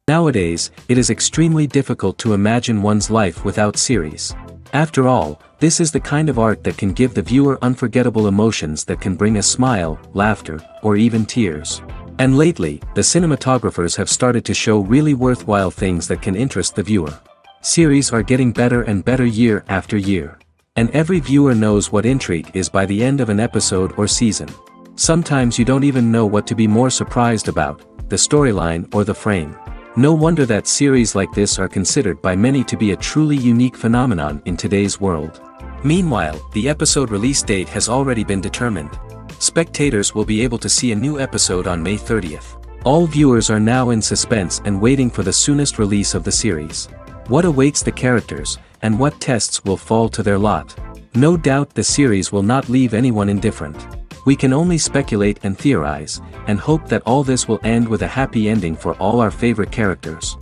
Nowadays, it is extremely difficult to imagine one's life without series. After all, this is the kind of art that can give the viewer unforgettable emotions that can bring a smile, laughter, or even tears. And lately, the cinematographers have started to show really worthwhile things that can interest the viewer. Series are getting better and better year after year. And every viewer knows what intrigue is by the end of an episode or season. Sometimes you don't even know what to be more surprised about, the storyline or the frame. No wonder that series like this are considered by many to be a truly unique phenomenon in today's world. Meanwhile, the episode release date has already been determined. Spectators will be able to see a new episode on May 30th. All viewers are now in suspense and waiting for the soonest release of the series. What awaits the characters, and what tests will fall to their lot? No doubt the series will not leave anyone indifferent. We can only speculate and theorize, and hope that all this will end with a happy ending for all our favorite characters.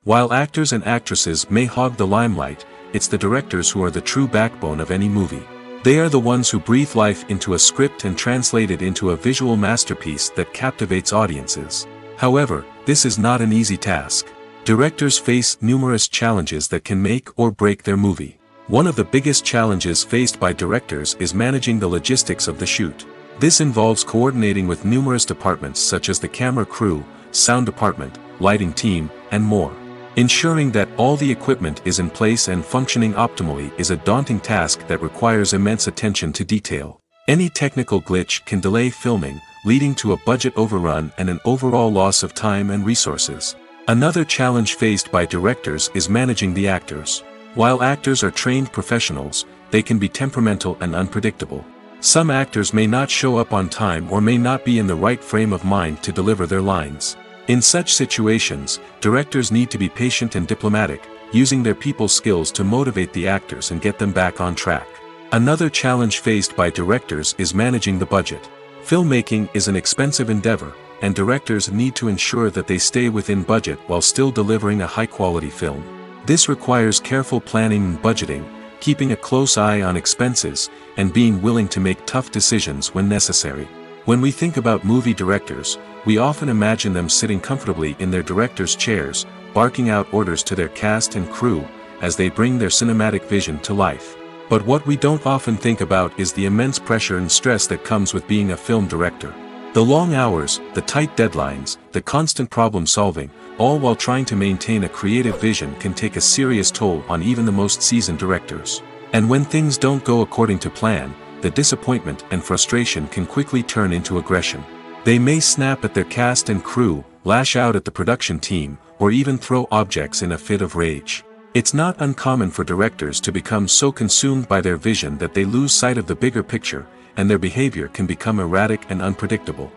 While actors and actresses may hog the limelight, it's the directors who are the true backbone of any movie. They are the ones who breathe life into a script and translate it into a visual masterpiece that captivates audiences. However, this is not an easy task. Directors face numerous challenges that can make or break their movie. One of the biggest challenges faced by directors is managing the logistics of the shoot. This involves coordinating with numerous departments such as the camera crew, sound department, lighting team, and more. Ensuring that all the equipment is in place and functioning optimally is a daunting task that requires immense attention to detail. Any technical glitch can delay filming, leading to a budget overrun and an overall loss of time and resources. Another challenge faced by directors is managing the actors. While actors are trained professionals, they can be temperamental and unpredictable. Some actors may not show up on time or may not be in the right frame of mind to deliver their lines. In such situations, directors need to be patient and diplomatic, using their people skills to motivate the actors and get them back on track. Another challenge faced by directors is managing the budget. Filmmaking is an expensive endeavor, and directors need to ensure that they stay within budget while still delivering a high-quality film. This requires careful planning and budgeting, keeping a close eye on expenses, and being willing to make tough decisions when necessary. When we think about movie directors, we often imagine them sitting comfortably in their director's chairs, barking out orders to their cast and crew, as they bring their cinematic vision to life. But what we don't often think about is the immense pressure and stress that comes with being a film director. The long hours, the tight deadlines, the constant problem solving, all while trying to maintain a creative vision can take a serious toll on even the most seasoned directors. And when things don't go according to plan, the disappointment and frustration can quickly turn into aggression. They may snap at their cast and crew, lash out at the production team, or even throw objects in a fit of rage. It's not uncommon for directors to become so consumed by their vision that they lose sight of the bigger picture, and their behavior can become erratic and unpredictable.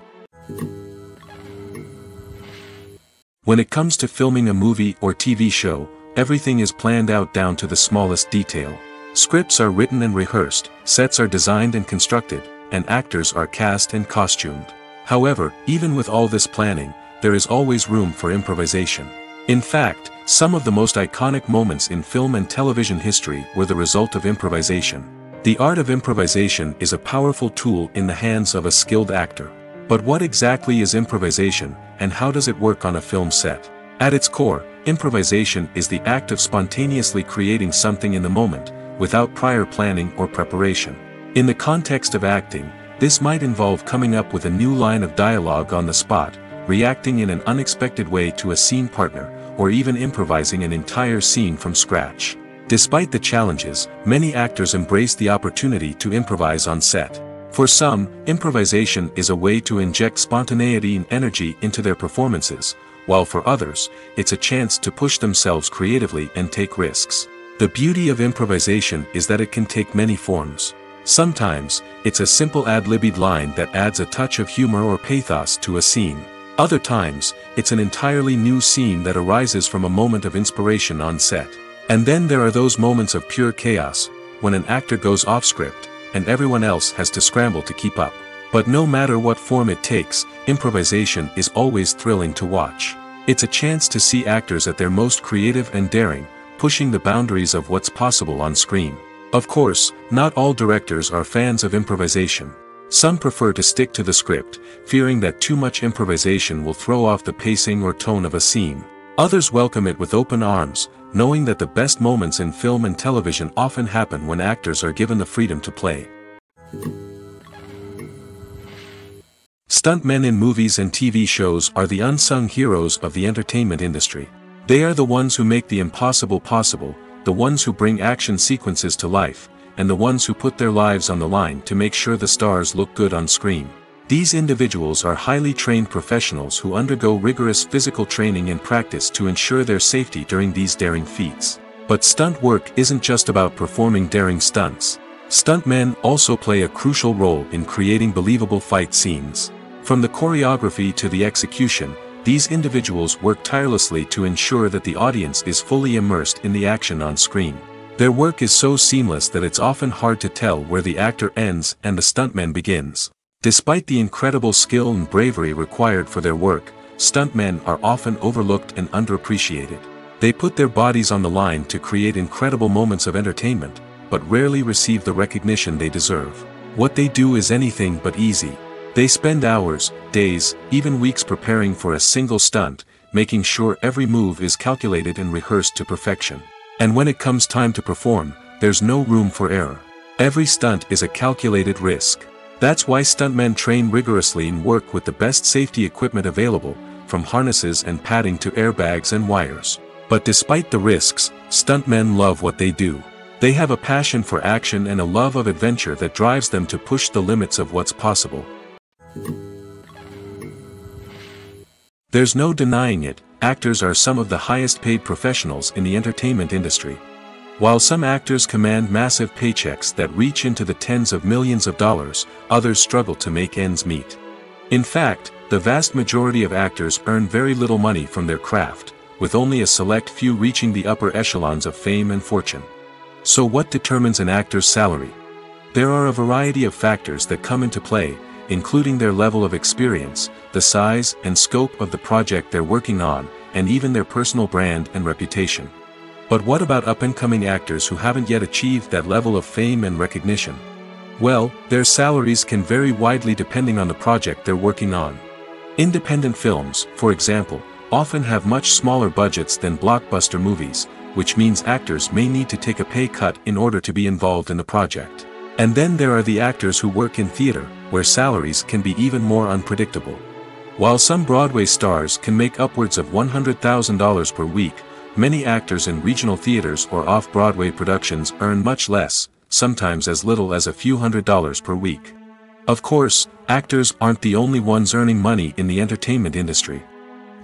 When it comes to filming a movie or TV show, everything is planned out down to the smallest detail. Scripts are written and rehearsed, sets are designed and constructed, and actors are cast and costumed. However, even with all this planning, there is always room for improvisation. In fact, some of the most iconic moments in film and television history were the result of improvisation. The art of improvisation is a powerful tool in the hands of a skilled actor. But what exactly is improvisation, and how does it work on a film set? At its core, improvisation is the act of spontaneously creating something in the moment, without prior planning or preparation. In the context of acting, This might involve coming up with a new line of dialogue on the spot, reacting in an unexpected way to a scene partner, or even improvising an entire scene from scratch. Despite the challenges, many actors embrace the opportunity to improvise on set. For some, improvisation is a way to inject spontaneity and energy into their performances, while for others, it's a chance to push themselves creatively and take risks. The beauty of improvisation is that it can take many forms. Sometimes, it's a simple ad-libbed line that adds a touch of humor or pathos to a scene. Other times, it's an entirely new scene that arises from a moment of inspiration on set. And then there are those moments of pure chaos, when an actor goes off script, and everyone else has to scramble to keep up. But no matter what form it takes, improvisation is always thrilling to watch. It's a chance to see actors at their most creative and daring, pushing the boundaries of what's possible on screen. Of course, not all directors are fans of improvisation. Some prefer to stick to the script, fearing that too much improvisation will throw off the pacing or tone of a scene. Others welcome it with open arms, knowing that the best moments in film and television often happen when actors are given the freedom to play. Stuntmen in movies and TV shows are the unsung heroes of the entertainment industry. They are the ones who make the impossible possible, the ones who bring action sequences to life, and the ones who put their lives on the line to make sure the stars look good on screen. These individuals are highly trained professionals who undergo rigorous physical training and practice to ensure their safety during these daring feats. But stunt work isn't just about performing daring stunts. Stuntmen also play a crucial role in creating believable fight scenes. From the choreography to the execution, these individuals work tirelessly to ensure that the audience is fully immersed in the action on screen. Their work is so seamless that it's often hard to tell where the actor ends and the stuntman begins. Despite the incredible skill and bravery required for their work, stuntmen are often overlooked and underappreciated. They put their bodies on the line to create incredible moments of entertainment, but rarely receive the recognition they deserve. What they do is anything but easy. They spend hours, days, even weeks preparing for a single stunt, making sure every move is calculated and rehearsed to perfection. And when it comes time to perform, there's no room for error. Every stunt is a calculated risk. That's why stuntmen train rigorously and work with the best safety equipment available, from harnesses and padding to airbags and wires. But despite the risks, stuntmen love what they do. They have a passion for action and a love of adventure that drives them to push the limits of what's possible. There's no denying it, actors are some of the highest paid professionals in the entertainment industry. While some actors command massive paychecks that reach into the tens of millions of dollars, others struggle to make ends meet. In fact, the vast majority of actors earn very little money from their craft, with only a select few reaching the upper echelons of fame and fortune. So what determines an actor's salary? There are a variety of factors that come into play, including their level of experience, the size and scope of the project they're working on, and even their personal brand and reputation. But what about up-and-coming actors who haven't yet achieved that level of fame and recognition? Well, their salaries can vary widely depending on the project they're working on. Independent films, for example, often have much smaller budgets than blockbuster movies, which means actors may need to take a pay cut in order to be involved in the project. And then there are the actors who work in theater, where salaries can be even more unpredictable. While some Broadway stars can make upwards of $100,000 per week, many actors in regional theaters or off-Broadway productions earn much less, sometimes as little as a few $100s per week. Of course, actors aren't the only ones earning money in the entertainment industry.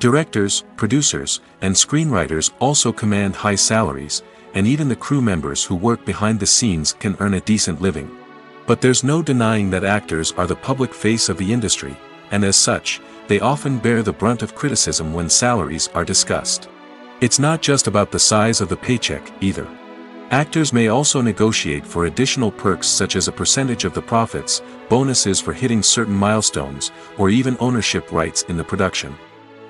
Directors, producers, and screenwriters also command high salaries, and even the crew members who work behind the scenes can earn a decent living. But there's no denying that actors are the public face of the industry, and as such, they often bear the brunt of criticism when salaries are discussed. It's not just about the size of the paycheck, either. Actors may also negotiate for additional perks such as a percentage of the profits, bonuses for hitting certain milestones, or even ownership rights in the production.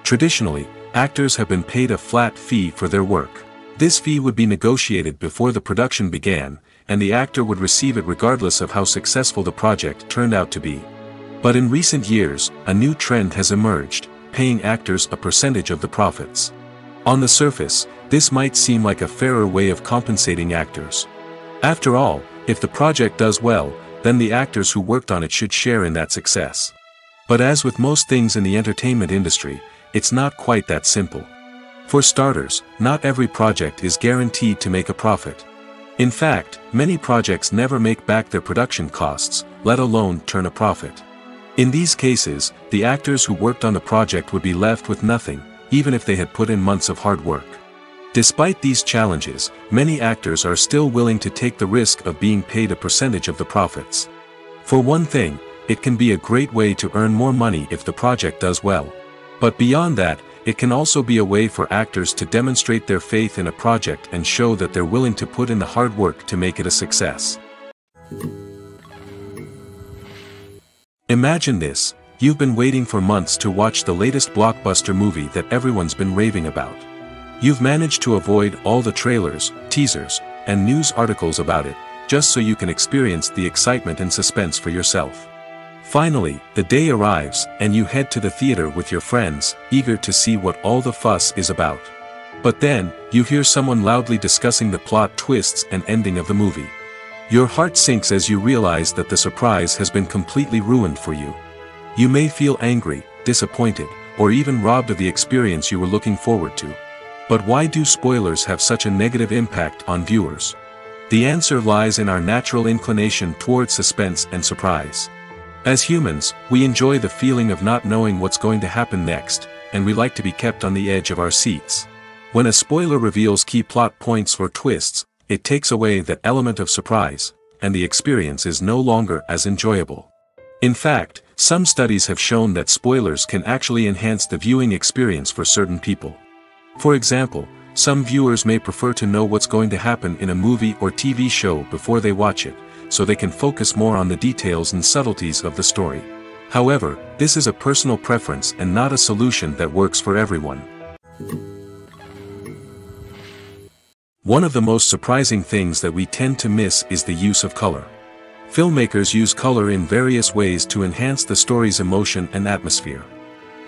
Traditionally, actors have been paid a flat fee for their work. This fee would be negotiated before the production began, and the actor would receive it regardless of how successful the project turned out to be. But in recent years, a new trend has emerged, paying actors a percentage of the profits. On the surface, this might seem like a fairer way of compensating actors. After all, if the project does well, then the actors who worked on it should share in that success. But as with most things in the entertainment industry, it's not quite that simple. For starters, not every project is guaranteed to make a profit. In fact, many projects never make back their production costs, let alone turn a profit. In these cases, the actors who worked on the project would be left with nothing, even if they had put in months of hard work. Despite these challenges, many actors are still willing to take the risk of being paid a percentage of the profits. For one thing, it can be a great way to earn more money if the project does well. But beyond that, it can also be a way for actors to demonstrate their faith in a project and show that they're willing to put in the hard work to make it a success. Imagine this: you've been waiting for months to watch the latest blockbuster movie that everyone's been raving about. You've managed to avoid all the trailers, teasers, and news articles about it, just so you can experience the excitement and suspense for yourself. Finally, the day arrives, and you head to the theater with your friends, eager to see what all the fuss is about. But then, you hear someone loudly discussing the plot twists and ending of the movie. Your heart sinks as you realize that the surprise has been completely ruined for you. You may feel angry, disappointed, or even robbed of the experience you were looking forward to. But why do spoilers have such a negative impact on viewers? The answer lies in our natural inclination towards suspense and surprise. As humans, we enjoy the feeling of not knowing what's going to happen next, and we like to be kept on the edge of our seats. When a spoiler reveals key plot points or twists, it takes away that element of surprise, and the experience is no longer as enjoyable. In fact, some studies have shown that spoilers can actually enhance the viewing experience for certain people. For example, some viewers may prefer to know what's going to happen in a movie or TV show before they watch it, so they can focus more on the details and subtleties of the story. However, this is a personal preference and not a solution that works for everyone. One of the most surprising things that we tend to miss is the use of color. Filmmakers use color in various ways to enhance the story's emotion and atmosphere.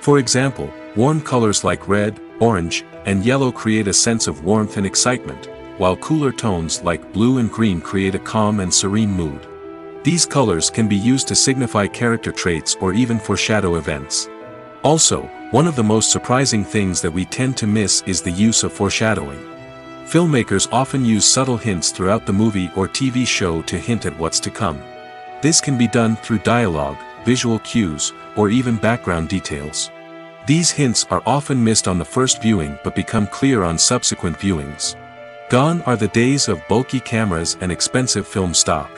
For example, warm colors like red, orange, and yellow create a sense of warmth and excitement, while cooler tones like blue and green create a calm and serene mood. These colors can be used to signify character traits or even foreshadow events. Also, one of the most surprising things that we tend to miss is the use of foreshadowing. Filmmakers often use subtle hints throughout the movie or TV show to hint at what's to come. This can be done through dialogue, visual cues, or even background details. These hints are often missed on the first viewing but become clear on subsequent viewings. Gone are the days of bulky cameras and expensive film stock.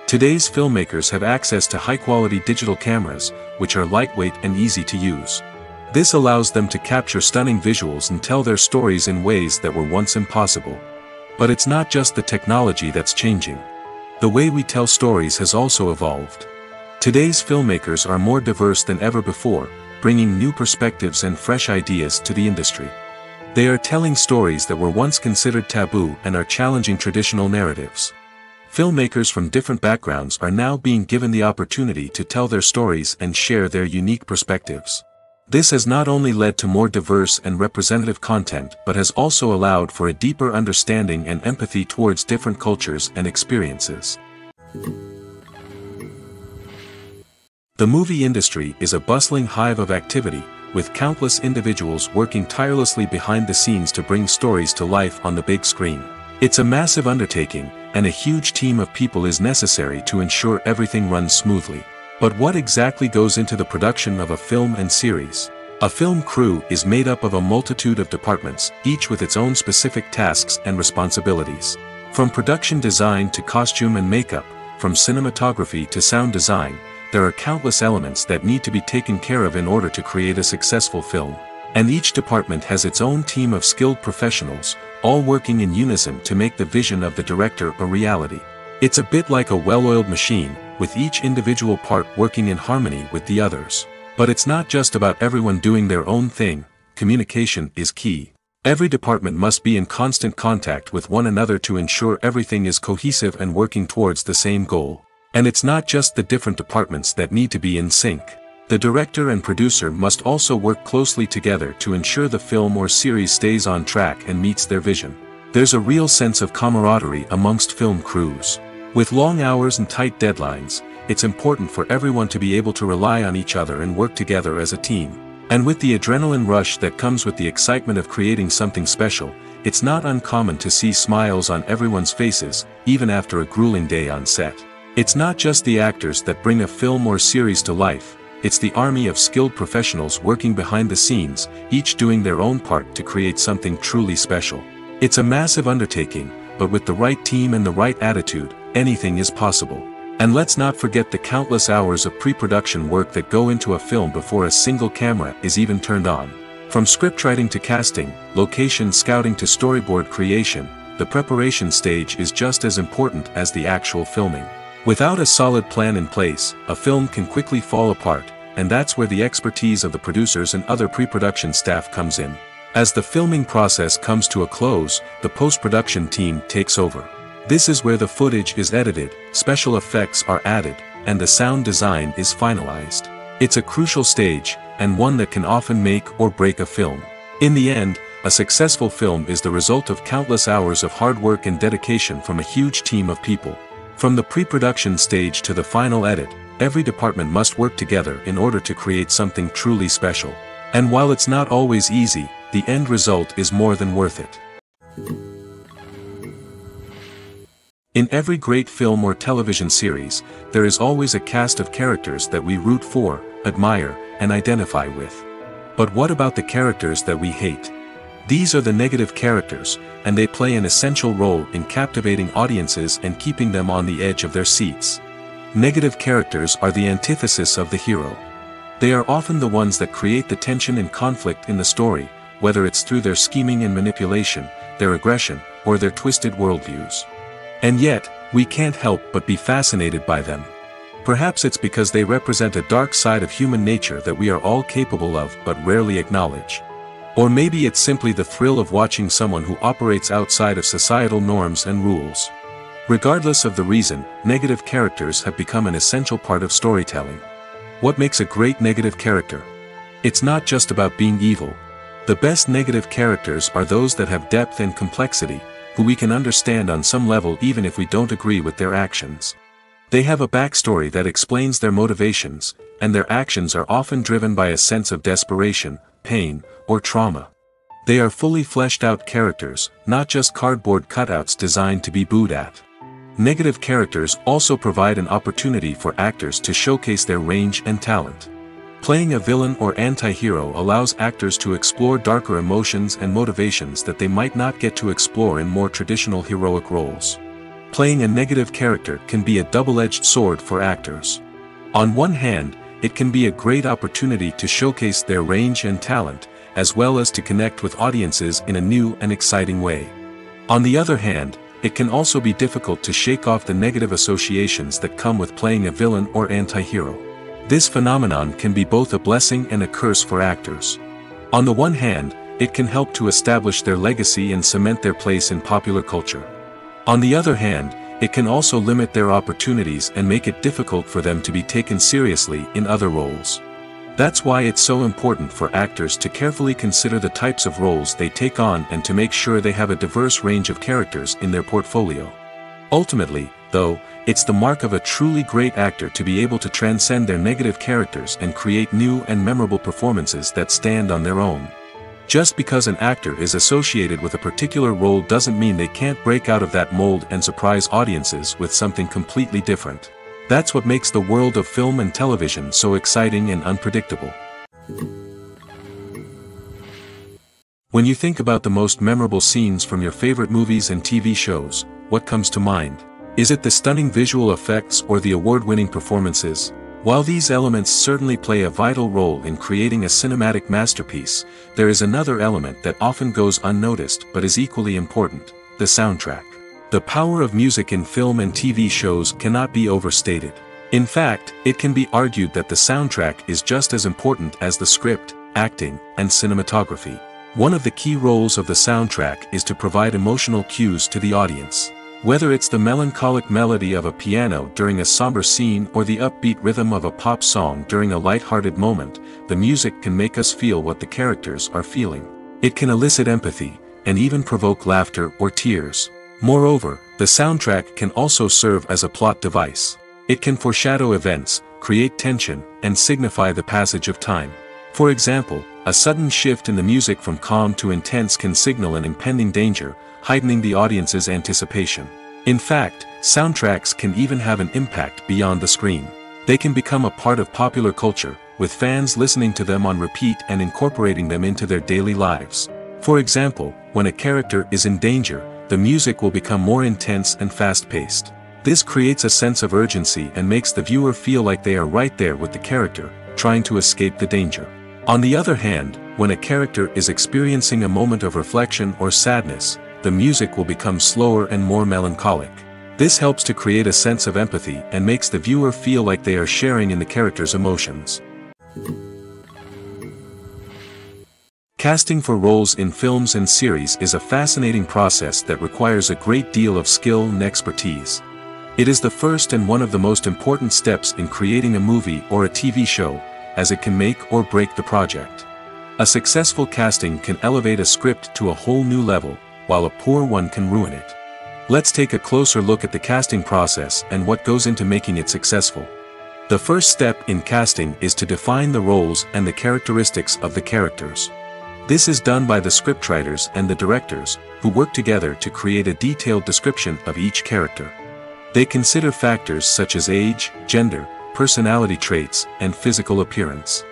Today's filmmakers have access to high-quality digital cameras, which are lightweight and easy to use. This allows them to capture stunning visuals and tell their stories in ways that were once impossible. But it's not just the technology that's changing. The way we tell stories has also evolved. Today's filmmakers are more diverse than ever before, bringing new perspectives and fresh ideas to the industry. They are telling stories that were once considered taboo and are challenging traditional narratives. Filmmakers from different backgrounds are now being given the opportunity to tell their stories and share their unique perspectives. This has not only led to more diverse and representative content but has also allowed for a deeper understanding and empathy towards different cultures and experiences. The movie industry is a bustling hive of activity, with countless individuals working tirelessly behind the scenes to bring stories to life on the big screen. It's a massive undertaking, and a huge team of people is necessary to ensure everything runs smoothly. But what exactly goes into the production of a film and series? A film crew is made up of a multitude of departments, each with its own specific tasks and responsibilities. From production design to costume and makeup, from cinematography to sound design, there are countless elements that need to be taken care of in order to create a successful film. And each department has its own team of skilled professionals, all working in unison to make the vision of the director a reality. It's a bit like a well-oiled machine, with each individual part working in harmony with the others. But it's not just about everyone doing their own thing. Communication is key. Every department must be in constant contact with one another to ensure everything is cohesive and working towards the same goal. And it's not just the different departments that need to be in sync. The director and producer must also work closely together to ensure the film or series stays on track and meets their vision. There's a real sense of camaraderie amongst film crews. With long hours and tight deadlines, it's important for everyone to be able to rely on each other and work together as a team. And with the adrenaline rush that comes with the excitement of creating something special, it's not uncommon to see smiles on everyone's faces, even after a grueling day on set. It's not just the actors that bring a film or series to life, it's the army of skilled professionals working behind the scenes, each doing their own part to create something truly special. It's a massive undertaking, but with the right team and the right attitude, anything is possible. And let's not forget the countless hours of pre-production work that go into a film before a single camera is even turned on. From scriptwriting to casting, location scouting to storyboard creation, the preparation stage is just as important as the actual filming. Without a solid plan in place, a film can quickly fall apart, and that's where the expertise of the producers and other pre-production staff comes in. As the filming process comes to a close, the post-production team takes over. This is where the footage is edited, special effects are added, and the sound design is finalized. It's a crucial stage, and one that can often make or break a film. In the end, a successful film is the result of countless hours of hard work and dedication from a huge team of people. From the pre-production stage to the final edit, every department must work together in order to create something truly special. And while it's not always easy, the end result is more than worth it. In every great film or television series, there is always a cast of characters that we root for, admire, and identify with. But what about the characters that we hate? These are the negative characters, and they play an essential role in captivating audiences and keeping them on the edge of their seats. Negative characters are the antithesis of the hero. They are often the ones that create the tension and conflict in the story, whether it's through their scheming and manipulation, their aggression, or their twisted worldviews. And yet, we can't help but be fascinated by them. Perhaps it's because they represent a dark side of human nature that we are all capable of but rarely acknowledge. Or maybe it's simply the thrill of watching someone who operates outside of societal norms and rules. Regardless of the reason, negative characters have become an essential part of storytelling. What makes a great negative character? It's not just about being evil. The best negative characters are those that have depth and complexity, who we can understand on some level even if we don't agree with their actions. They have a backstory that explains their motivations, and their actions are often driven by a sense of desperation, pain, or trauma. They are fully fleshed out characters, not just cardboard cutouts designed to be booed at. Negative characters also provide an opportunity for actors to showcase their range and talent. Playing a villain or anti-hero allows actors to explore darker emotions and motivations that they might not get to explore in more traditional heroic roles. Playing a negative character can be a double-edged sword for actors. On one hand, it can be a great opportunity to showcase their range and talent, as well as to connect with audiences in a new and exciting way. On the other hand, it can also be difficult to shake off the negative associations that come with playing a villain or anti-hero. This phenomenon can be both a blessing and a curse for actors. On the one hand, it can help to establish their legacy and cement their place in popular culture. On the other hand, it can also limit their opportunities and make it difficult for them to be taken seriously in other roles. That's why it's so important for actors to carefully consider the types of roles they take on and to make sure they have a diverse range of characters in their portfolio. Ultimately, though, it's the mark of a truly great actor to be able to transcend their negative characters and create new and memorable performances that stand on their own. Just because an actor is associated with a particular role doesn't mean they can't break out of that mold and surprise audiences with something completely different. That's what makes the world of film and television so exciting and unpredictable. When you think about the most memorable scenes from your favorite movies and TV shows, what comes to mind? Is it the stunning visual effects or the award-winning performances? While these elements certainly play a vital role in creating a cinematic masterpiece, there is another element that often goes unnoticed but is equally important: the soundtrack. The power of music in film and TV shows cannot be overstated. In fact, it can be argued that the soundtrack is just as important as the script, acting, and cinematography. One of the key roles of the soundtrack is to provide emotional cues to the audience. Whether it's the melancholic melody of a piano during a somber scene or the upbeat rhythm of a pop song during a light-hearted moment, the music can make us feel what the characters are feeling. It can elicit empathy, and even provoke laughter or tears. Moreover, The soundtrack can also serve as a plot device. It can foreshadow events, create tension, and signify the passage of time. For example, a sudden shift in the music from calm to intense can signal an impending danger, heightening the audience's anticipation. In fact, soundtracks can even have an impact beyond the screen. They can become a part of popular culture, with fans listening to them on repeat and incorporating them into their daily lives. For example, when a character is in danger, the music will become more intense and fast-paced. This creates a sense of urgency and makes the viewer feel like they are right there with the character, trying to escape the danger. On the other hand, when a character is experiencing a moment of reflection or sadness, the music will become slower and more melancholic. This helps to create a sense of empathy and makes the viewer feel like they are sharing in the character's emotions. Casting for roles in films and series is a fascinating process that requires a great deal of skill and expertise. It is the first and one of the most important steps in creating a movie or a TV show, as it can make or break the project. A successful casting can elevate a script to a whole new level, while a poor one can ruin it. Let's take a closer look at the casting process and what goes into making it successful. The first step in casting is to define the roles and the characteristics of the characters. This is done by the scriptwriters and the directors, who work together to create a detailed description of each character. They consider factors such as age, gender, personality traits, and physical appearance.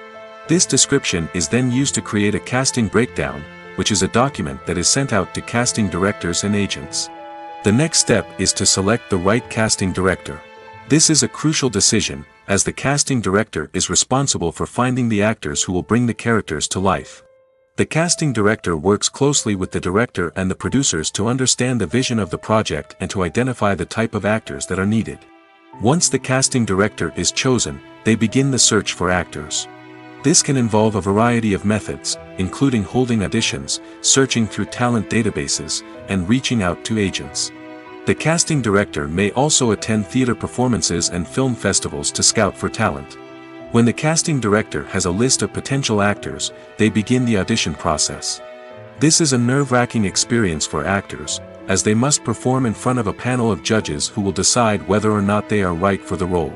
This description is then used to create a casting breakdown, which is a document that is sent out to casting directors and agents. The next step is to select the right casting director. This is a crucial decision, as the casting director is responsible for finding the actors who will bring the characters to life. The casting director works closely with the director and the producers to understand the vision of the project and to identify the type of actors that are needed. Once the casting director is chosen, they begin the search for actors. This can involve a variety of methods, including holding auditions, searching through talent databases, and reaching out to agents. The casting director may also attend theater performances and film festivals to scout for talent. When the casting director has a list of potential actors, they begin the audition process. This is a nerve-wracking experience for actors, as they must perform in front of a panel of judges who will decide whether or not they are right for the role.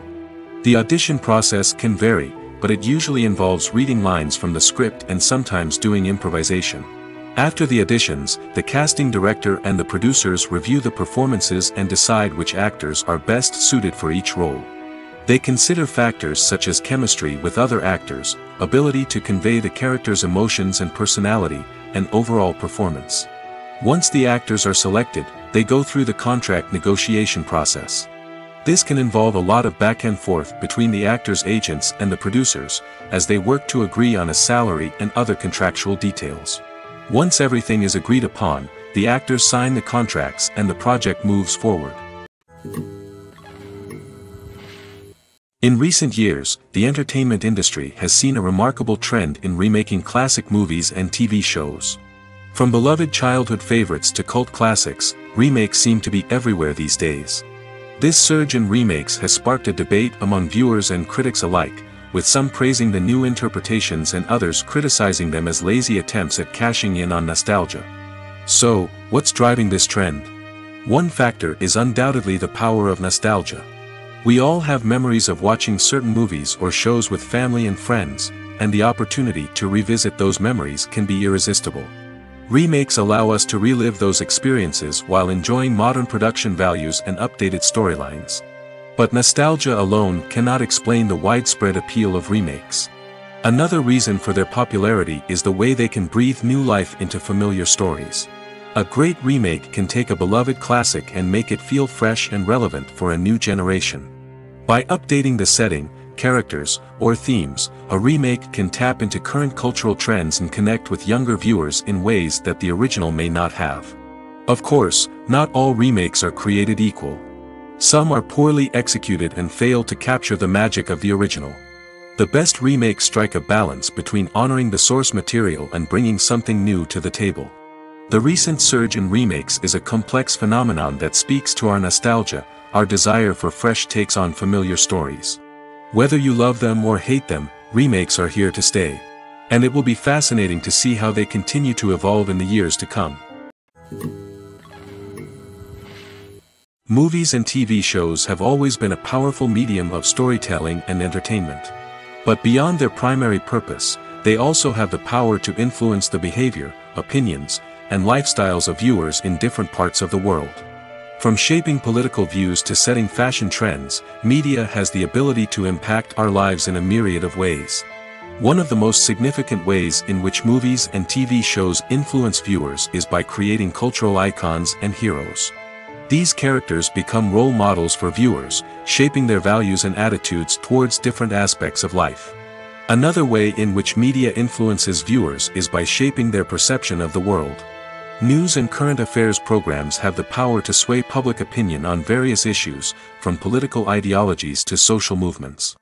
The audition process can vary, but it usually involves reading lines from the script and sometimes doing improvisation. After the auditions, the casting director and the producers review the performances and decide which actors are best suited for each role. They consider factors such as chemistry with other actors, ability to convey the character's emotions and personality, and overall performance. Once the actors are selected, they go through the contract negotiation process. This can involve a lot of back and forth between the actors' agents and the producers, as they work to agree on a salary and other contractual details. Once everything is agreed upon, the actors sign the contracts and the project moves forward. In recent years, the entertainment industry has seen a remarkable trend in remaking classic movies and TV shows. From beloved childhood favorites to cult classics, remakes seem to be everywhere these days. This surge in remakes has sparked a debate among viewers and critics alike, with some praising the new interpretations and others criticizing them as lazy attempts at cashing in on nostalgia. So, what's driving this trend? One factor is undoubtedly the power of nostalgia. We all have memories of watching certain movies or shows with family and friends, and the opportunity to revisit those memories can be irresistible. Remakes allow us to relive those experiences while enjoying modern production values and updated storylines. But nostalgia alone cannot explain the widespread appeal of remakes. Another reason for their popularity is the way they can breathe new life into familiar stories. A great remake can take a beloved classic and make it feel fresh and relevant for a new generation. By updating the setting, characters, or themes, a remake can tap into current cultural trends and connect with younger viewers in ways that the original may not have. Of course, not all remakes are created equal. Some are poorly executed and fail to capture the magic of the original. The best remakes strike a balance between honoring the source material and bringing something new to the table. The recent surge in remakes is a complex phenomenon that speaks to our nostalgia, our desire for fresh takes on familiar stories. Whether you love them or hate them, remakes are here to stay. And it will be fascinating to see how they continue to evolve in the years to come. Movies and TV shows have always been a powerful medium of storytelling and entertainment. But beyond their primary purpose, they also have the power to influence the behavior, opinions, and lifestyles of viewers in different parts of the world. From shaping political views to setting fashion trends, media has the ability to impact our lives in a myriad of ways. One of the most significant ways in which movies and TV shows influence viewers is by creating cultural icons and heroes. These characters become role models for viewers, shaping their values and attitudes towards different aspects of life. Another way in which media influences viewers is by shaping their perception of the world. News and current affairs programs have the power to sway public opinion on various issues, from political ideologies to social movements.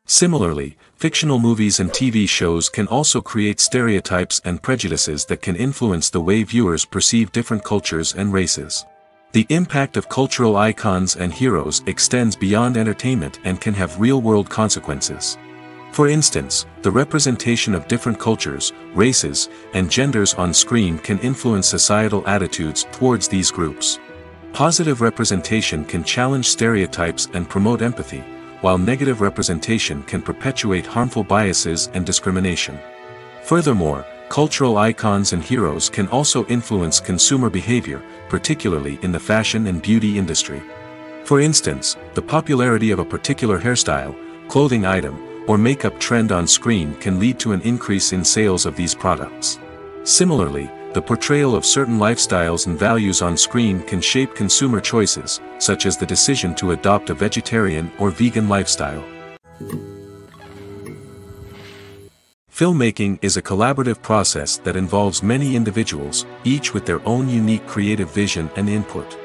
Similarly, fictional movies and TV shows can also create stereotypes and prejudices that can influence the way viewers perceive different cultures and races. The impact of cultural icons and heroes extends beyond entertainment and can have real-world consequences. For instance, the representation of different cultures, races, and genders on screen can influence societal attitudes towards these groups. Positive representation can challenge stereotypes and promote empathy, while negative representation can perpetuate harmful biases and discrimination. Furthermore, cultural icons and heroes can also influence consumer behavior, particularly in the fashion and beauty industry. For instance, the popularity of a particular hairstyle, clothing item, or makeup trend on screen can lead to an increase in sales of these products. Similarly, the portrayal of certain lifestyles and values on screen can shape consumer choices, such as the decision to adopt a vegetarian or vegan lifestyle. Filmmaking is a collaborative process that involves many individuals, each with their own unique creative vision and input.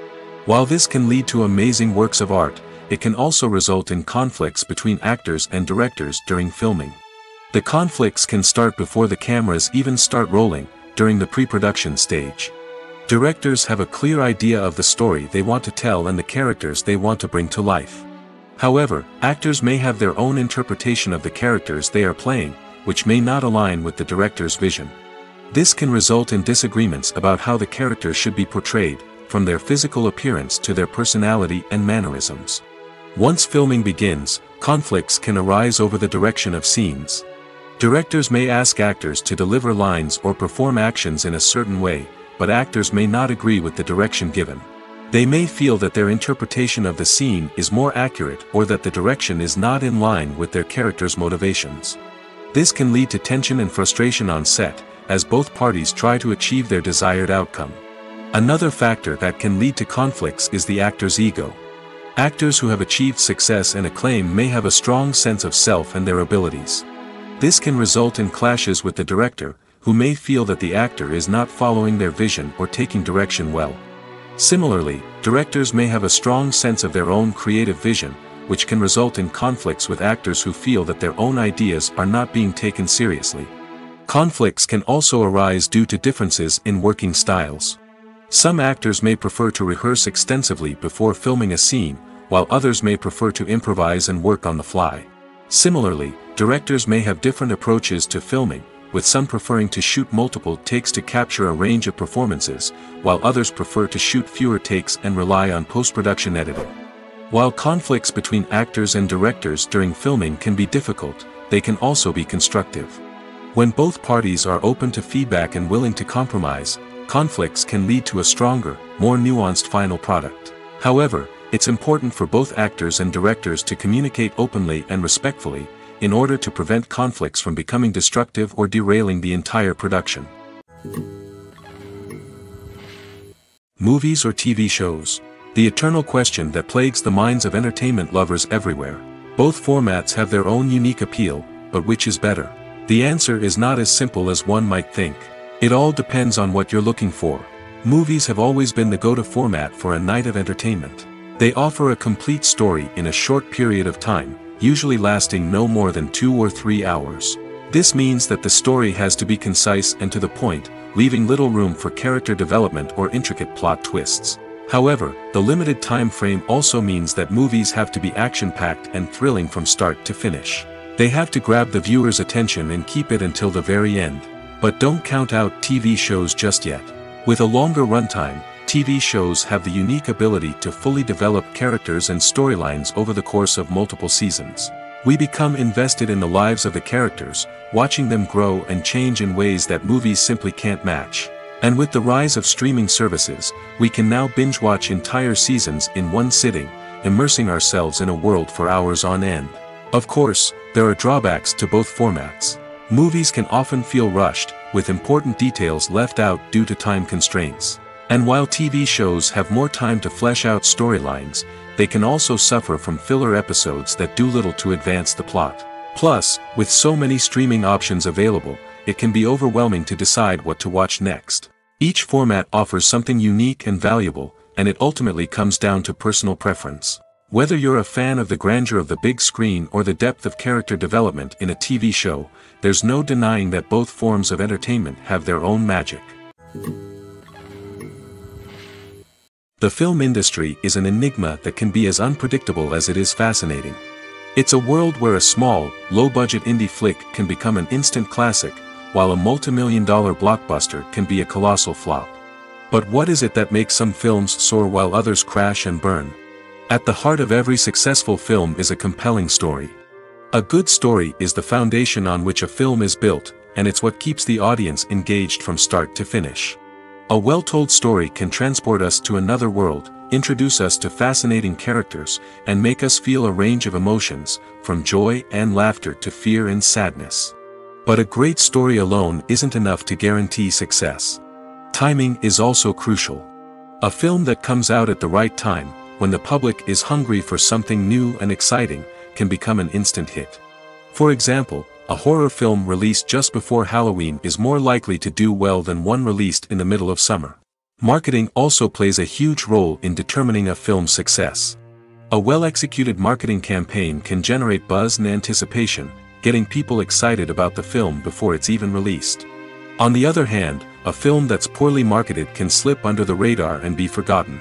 While this can lead to amazing works of art, it can also result in conflicts between actors and directors during filming. The conflicts can start before the cameras even start rolling, during the pre-production stage. Directors have a clear idea of the story they want to tell and the characters they want to bring to life. However, actors may have their own interpretation of the characters they are playing, which may not align with the director's vision. This can result in disagreements about how the characters should be portrayed, from their physical appearance to their personality and mannerisms. Once filming begins, conflicts can arise over the direction of scenes. Directors may ask actors to deliver lines or perform actions in a certain way, but actors may not agree with the direction given. They may feel that their interpretation of the scene is more accurate or that the direction is not in line with their character's motivations. This can lead to tension and frustration on set, as both parties try to achieve their desired outcome. Another factor that can lead to conflicts is the actor's ego. Actors who have achieved success and acclaim may have a strong sense of self and their abilities. This can result in clashes with the director, who may feel that the actor is not following their vision or taking direction well. Similarly, directors may have a strong sense of their own creative vision, which can result in conflicts with actors who feel that their own ideas are not being taken seriously. Conflicts can also arise due to differences in working styles. Some actors may prefer to rehearse extensively before filming a scene, while others may prefer to improvise and work on the fly. Similarly, directors may have different approaches to filming, with some preferring to shoot multiple takes to capture a range of performances, while others prefer to shoot fewer takes and rely on post-production editing. While conflicts between actors and directors during filming can be difficult, they can also be constructive. When both parties are open to feedback and willing to compromise, conflicts can lead to a stronger, more nuanced final product. However, it's important for both actors and directors to communicate openly and respectfully, in order to prevent conflicts from becoming destructive or derailing the entire production. Movies or TV shows? The eternal question that plagues the minds of entertainment lovers everywhere. Both formats have their own unique appeal, but which is better? The answer is not as simple as one might think. It all depends on what you're looking for. Movies have always been the go-to format for a night of entertainment. They offer a complete story in a short period of time, usually lasting no more than 2 or 3 hours. This means that the story has to be concise and to the point, leaving little room for character development or intricate plot twists. However, the limited time frame also means that movies have to be action-packed and thrilling from start to finish. They have to grab the viewer's attention and keep it until the very end. But don't count out TV shows just yet. With a longer runtime, TV shows have the unique ability to fully develop characters and storylines over the course of multiple seasons. We become invested in the lives of the characters, watching them grow and change in ways that movies simply can't match. And with the rise of streaming services, we can now binge-watch entire seasons in one sitting, immersing ourselves in a world for hours on end. Of course, there are drawbacks to both formats. Movies can often feel rushed, with important details left out due to time constraints. And while TV shows have more time to flesh out storylines, they can also suffer from filler episodes that do little to advance the plot. Plus, with so many streaming options available, it can be overwhelming to decide what to watch next. Each format offers something unique and valuable, and it ultimately comes down to personal preference. Whether you're a fan of the grandeur of the big screen or the depth of character development in a TV show, there's no denying that both forms of entertainment have their own magic. The film industry is an enigma that can be as unpredictable as it is fascinating. It's a world where a small, low-budget indie flick can become an instant classic, while a multi-million-dollar blockbuster can be a colossal flop. But what is it that makes some films soar while others crash and burn? At the heart of every successful film is a compelling story. A good story is the foundation on which a film is built, and it's what keeps the audience engaged from start to finish. A well-told story can transport us to another world, introduce us to fascinating characters, and make us feel a range of emotions, from joy and laughter to fear and sadness. But a great story alone isn't enough to guarantee success. Timing is also crucial. A film that comes out at the right time, when the public is hungry for something new and exciting, can become an instant hit. For example, a horror film released just before Halloween is more likely to do well than one released in the middle of summer. Marketing also plays a huge role in determining a film's success. A well-executed marketing campaign can generate buzz and anticipation, getting people excited about the film before it's even released. On the other hand, a film that's poorly marketed can slip under the radar and be forgotten.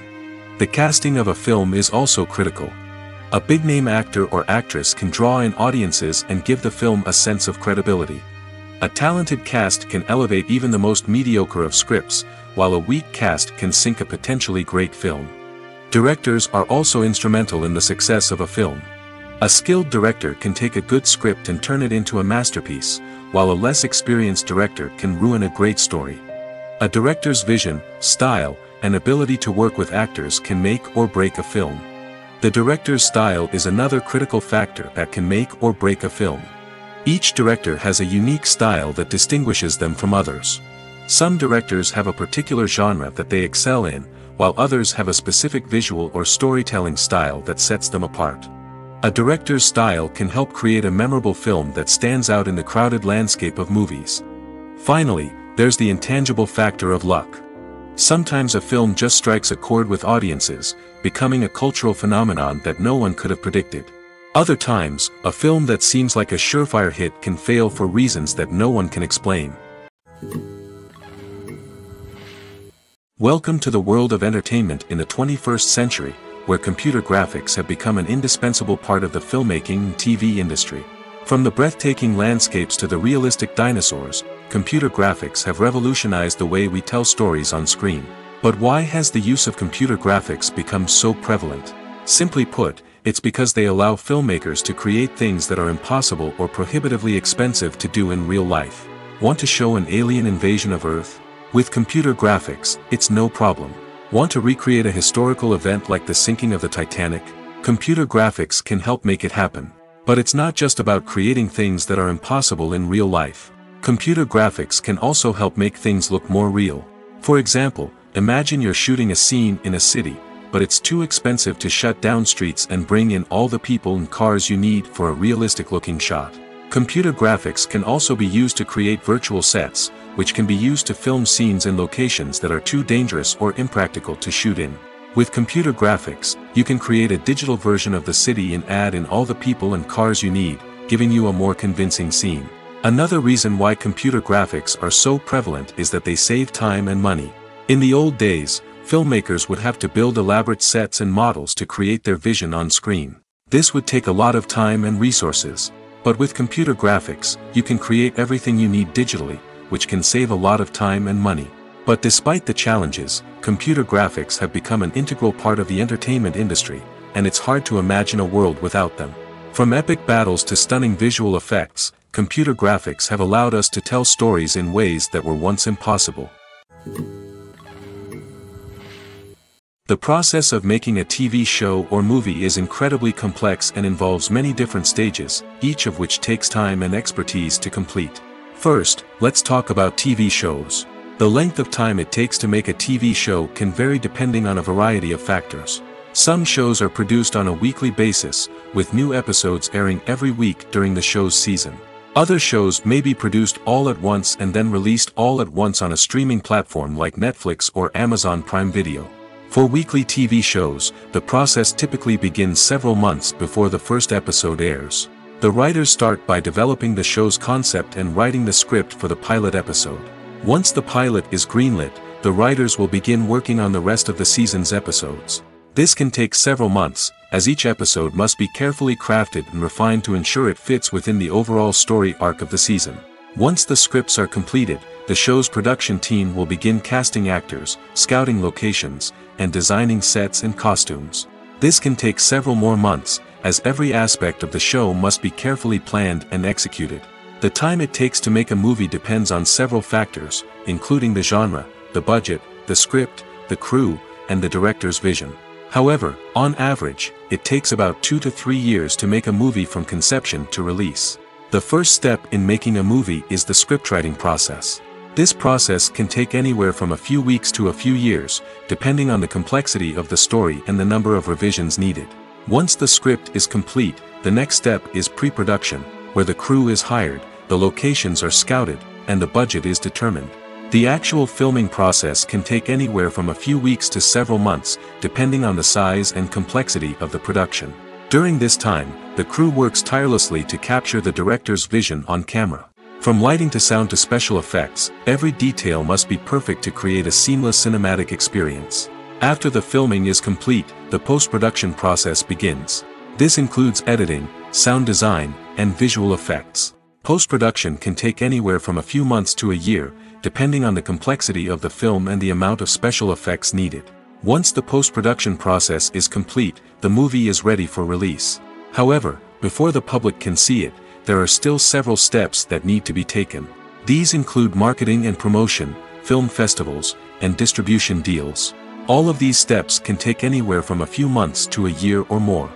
The casting of a film is also critical. A big-name actor or actress can draw in audiences and give the film a sense of credibility. A talented cast can elevate even the most mediocre of scripts, while a weak cast can sink a potentially great film. Directors are also instrumental in the success of a film. A skilled director can take a good script and turn it into a masterpiece, while a less experienced director can ruin a great story. A director's vision, style, and ability to work with actors can make or break a film. The director's style is another critical factor that can make or break a film. Each director has a unique style that distinguishes them from others. Some directors have a particular genre that they excel in, while others have a specific visual or storytelling style that sets them apart. A director's style can help create a memorable film that stands out in the crowded landscape of movies. Finally, there's the intangible factor of luck. Sometimes a film just strikes a chord with audiences, becoming a cultural phenomenon that no one could have predicted. Other times, a film that seems like a surefire hit can fail for reasons that no one can explain. Welcome to the world of entertainment in the 21st century, where computer graphics have become an indispensable part of the filmmaking and TV industry. From the breathtaking landscapes to the realistic dinosaurs, computer graphics have revolutionized the way we tell stories on screen. But why has the use of computer graphics become so prevalent? Simply put, it's because they allow filmmakers to create things that are impossible or prohibitively expensive to do in real life. Want to show an alien invasion of Earth? With computer graphics, it's no problem. Want to recreate a historical event like the sinking of the Titanic? Computer graphics can help make it happen. But it's not just about creating things that are impossible in real life. Computer graphics can also help make things look more real. For example, imagine you're shooting a scene in a city, but it's too expensive to shut down streets and bring in all the people and cars you need for a realistic-looking shot. Computer graphics can also be used to create virtual sets, which can be used to film scenes in locations that are too dangerous or impractical to shoot in. With computer graphics, you can create a digital version of the city and add in all the people and cars you need, giving you a more convincing scene. Another reason why computer graphics are so prevalent is that they save time and money. In the old days, filmmakers would have to build elaborate sets and models to create their vision on screen. This would take a lot of time and resources. But with computer graphics, you can create everything you need digitally, which can save a lot of time and money. But despite the challenges, computer graphics have become an integral part of the entertainment industry, and it's hard to imagine a world without them. From epic battles to stunning visual effects, computer graphics have allowed us to tell stories in ways that were once impossible. The process of making a TV show or movie is incredibly complex and involves many different stages, each of which takes time and expertise to complete. First, let's talk about TV shows. The length of time it takes to make a TV show can vary depending on a variety of factors. Some shows are produced on a weekly basis, with new episodes airing every week during the show's season. Other shows may be produced all at once and then released all at once on a streaming platform like Netflix or Amazon Prime Video. For weekly TV shows, the process typically begins several months before the first episode airs. The writers start by developing the show's concept and writing the script for the pilot episode. Once the pilot is greenlit, the writers will begin working on the rest of the season's episodes. This can take several months, as each episode must be carefully crafted and refined to ensure it fits within the overall story arc of the season. Once the scripts are completed, the show's production team will begin casting actors, scouting locations, and designing sets and costumes. This can take several more months, as every aspect of the show must be carefully planned and executed. The time it takes to make a movie depends on several factors, including the genre, the budget, the script, the crew, and the director's vision. However, on average, it takes about 2 to 3 years to make a movie from conception to release. The first step in making a movie is the scriptwriting process. This process can take anywhere from a few weeks to a few years, depending on the complexity of the story and the number of revisions needed. Once the script is complete, the next step is pre-production, where the crew is hired, the locations are scouted, and the budget is determined. The actual filming process can take anywhere from a few weeks to several months, depending on the size and complexity of the production. During this time, the crew works tirelessly to capture the director's vision on camera. From lighting to sound to special effects, every detail must be perfect to create a seamless cinematic experience. After the filming is complete, the post-production process begins. This includes editing, sound design, and visual effects. Post-production can take anywhere from a few months to a year, depending on the complexity of the film and the amount of special effects needed. Once the post-production process is complete, the movie is ready for release. However, before the public can see it, there are still several steps that need to be taken. These include marketing and promotion, film festivals, and distribution deals. All of these steps can take anywhere from a few months to a year or more.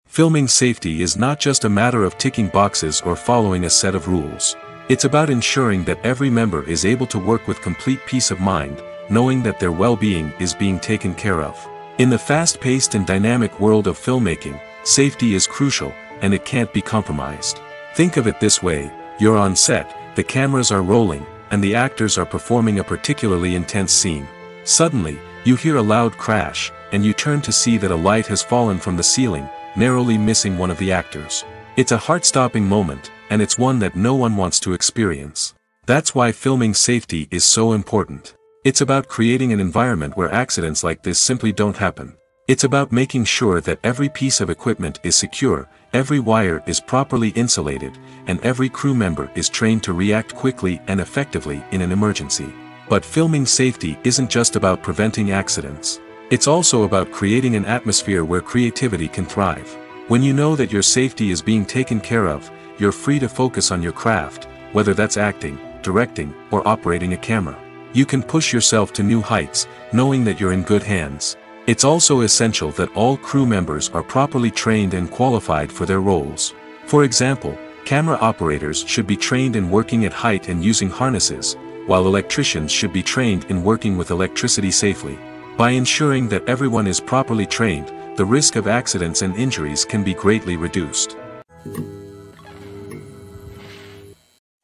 Filming safety is not just a matter of ticking boxes or following a set of rules. It's about ensuring that every member is able to work with complete peace of mind, knowing that their well-being is being taken care of. In the fast-paced and dynamic world of filmmaking, safety is crucial, and it can't be compromised. Think of it this way: you're on set, the cameras are rolling, and the actors are performing a particularly intense scene. Suddenly, you hear a loud crash, and you turn to see that a light has fallen from the ceiling, narrowly missing one of the actors. It's a heart-stopping moment, and it's one that no one wants to experience. That's why filming safety is so important. It's about creating an environment where accidents like this simply don't happen. It's about making sure that every piece of equipment is secure, every wire is properly insulated, and every crew member is trained to react quickly and effectively in an emergency. But filming safety isn't just about preventing accidents. It's also about creating an atmosphere where creativity can thrive. When you know that your safety is being taken care of, you're free to focus on your craft, whether that's acting, directing, or operating a camera. You can push yourself to new heights, knowing that you're in good hands. It's also essential that all crew members are properly trained and qualified for their roles. For example, camera operators should be trained in working at height and using harnesses, while electricians should be trained in working with electricity safely. By ensuring that everyone is properly trained, the risk of accidents and injuries can be greatly reduced.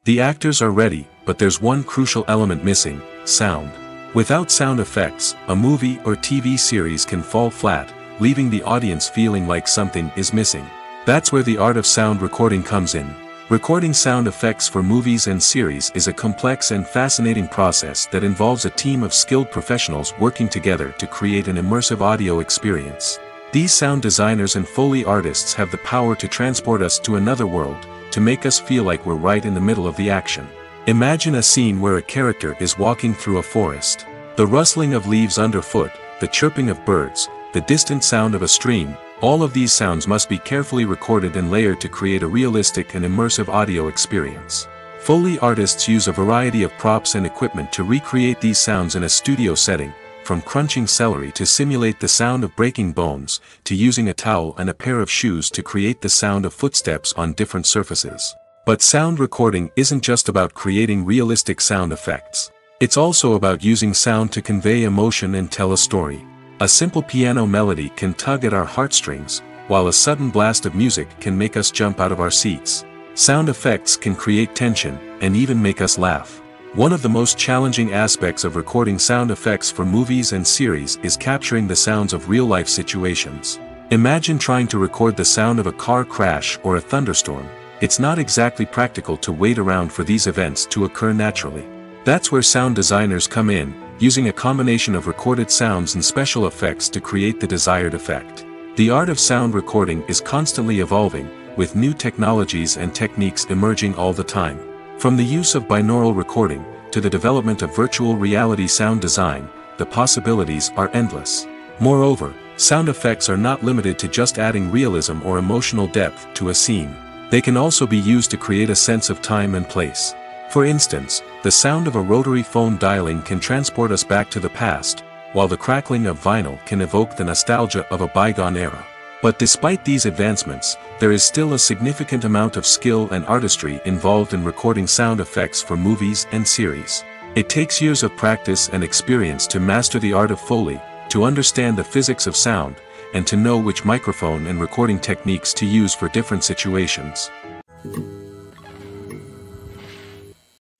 The actors are ready, but there's one crucial element missing: sound. Without sound effects, a movie or TV series can fall flat, leaving the audience feeling like something is missing. That's where the art of sound recording comes in. Recording sound effects for movies and series is a complex and fascinating process that involves a team of skilled professionals working together to create an immersive audio experience. These sound designers and Foley artists have the power to transport us to another world, to make us feel like we're right in the middle of the action. Imagine a scene where a character is walking through a forest. The rustling of leaves underfoot, the chirping of birds, the distant sound of a stream, all of these sounds must be carefully recorded and layered to create a realistic and immersive audio experience. Foley artists use a variety of props and equipment to recreate these sounds in a studio setting, from crunching celery to simulate the sound of breaking bones, to using a towel and a pair of shoes to create the sound of footsteps on different surfaces. But sound recording isn't just about creating realistic sound effects. It's also about using sound to convey emotion and tell a story. A simple piano melody can tug at our heartstrings, while a sudden blast of music can make us jump out of our seats. Sound effects can create tension, and even make us laugh. One of the most challenging aspects of recording sound effects for movies and series is capturing the sounds of real-life situations. Imagine trying to record the sound of a car crash or a thunderstorm. It's not exactly practical to wait around for these events to occur naturally. That's where sound designers come in, using a combination of recorded sounds and special effects to create the desired effect. The art of sound recording is constantly evolving, with new technologies and techniques emerging all the time. From the use of binaural recording, to the development of virtual reality sound design, the possibilities are endless. Moreover, sound effects are not limited to just adding realism or emotional depth to a scene. They can also be used to create a sense of time and place. For instance, the sound of a rotary phone dialing can transport us back to the past, while the crackling of vinyl can evoke the nostalgia of a bygone era. But despite these advancements, there is still a significant amount of skill and artistry involved in recording sound effects for movies and series. It takes years of practice and experience to master the art of Foley, to understand the physics of sound, and to know which microphone and recording techniques to use for different situations.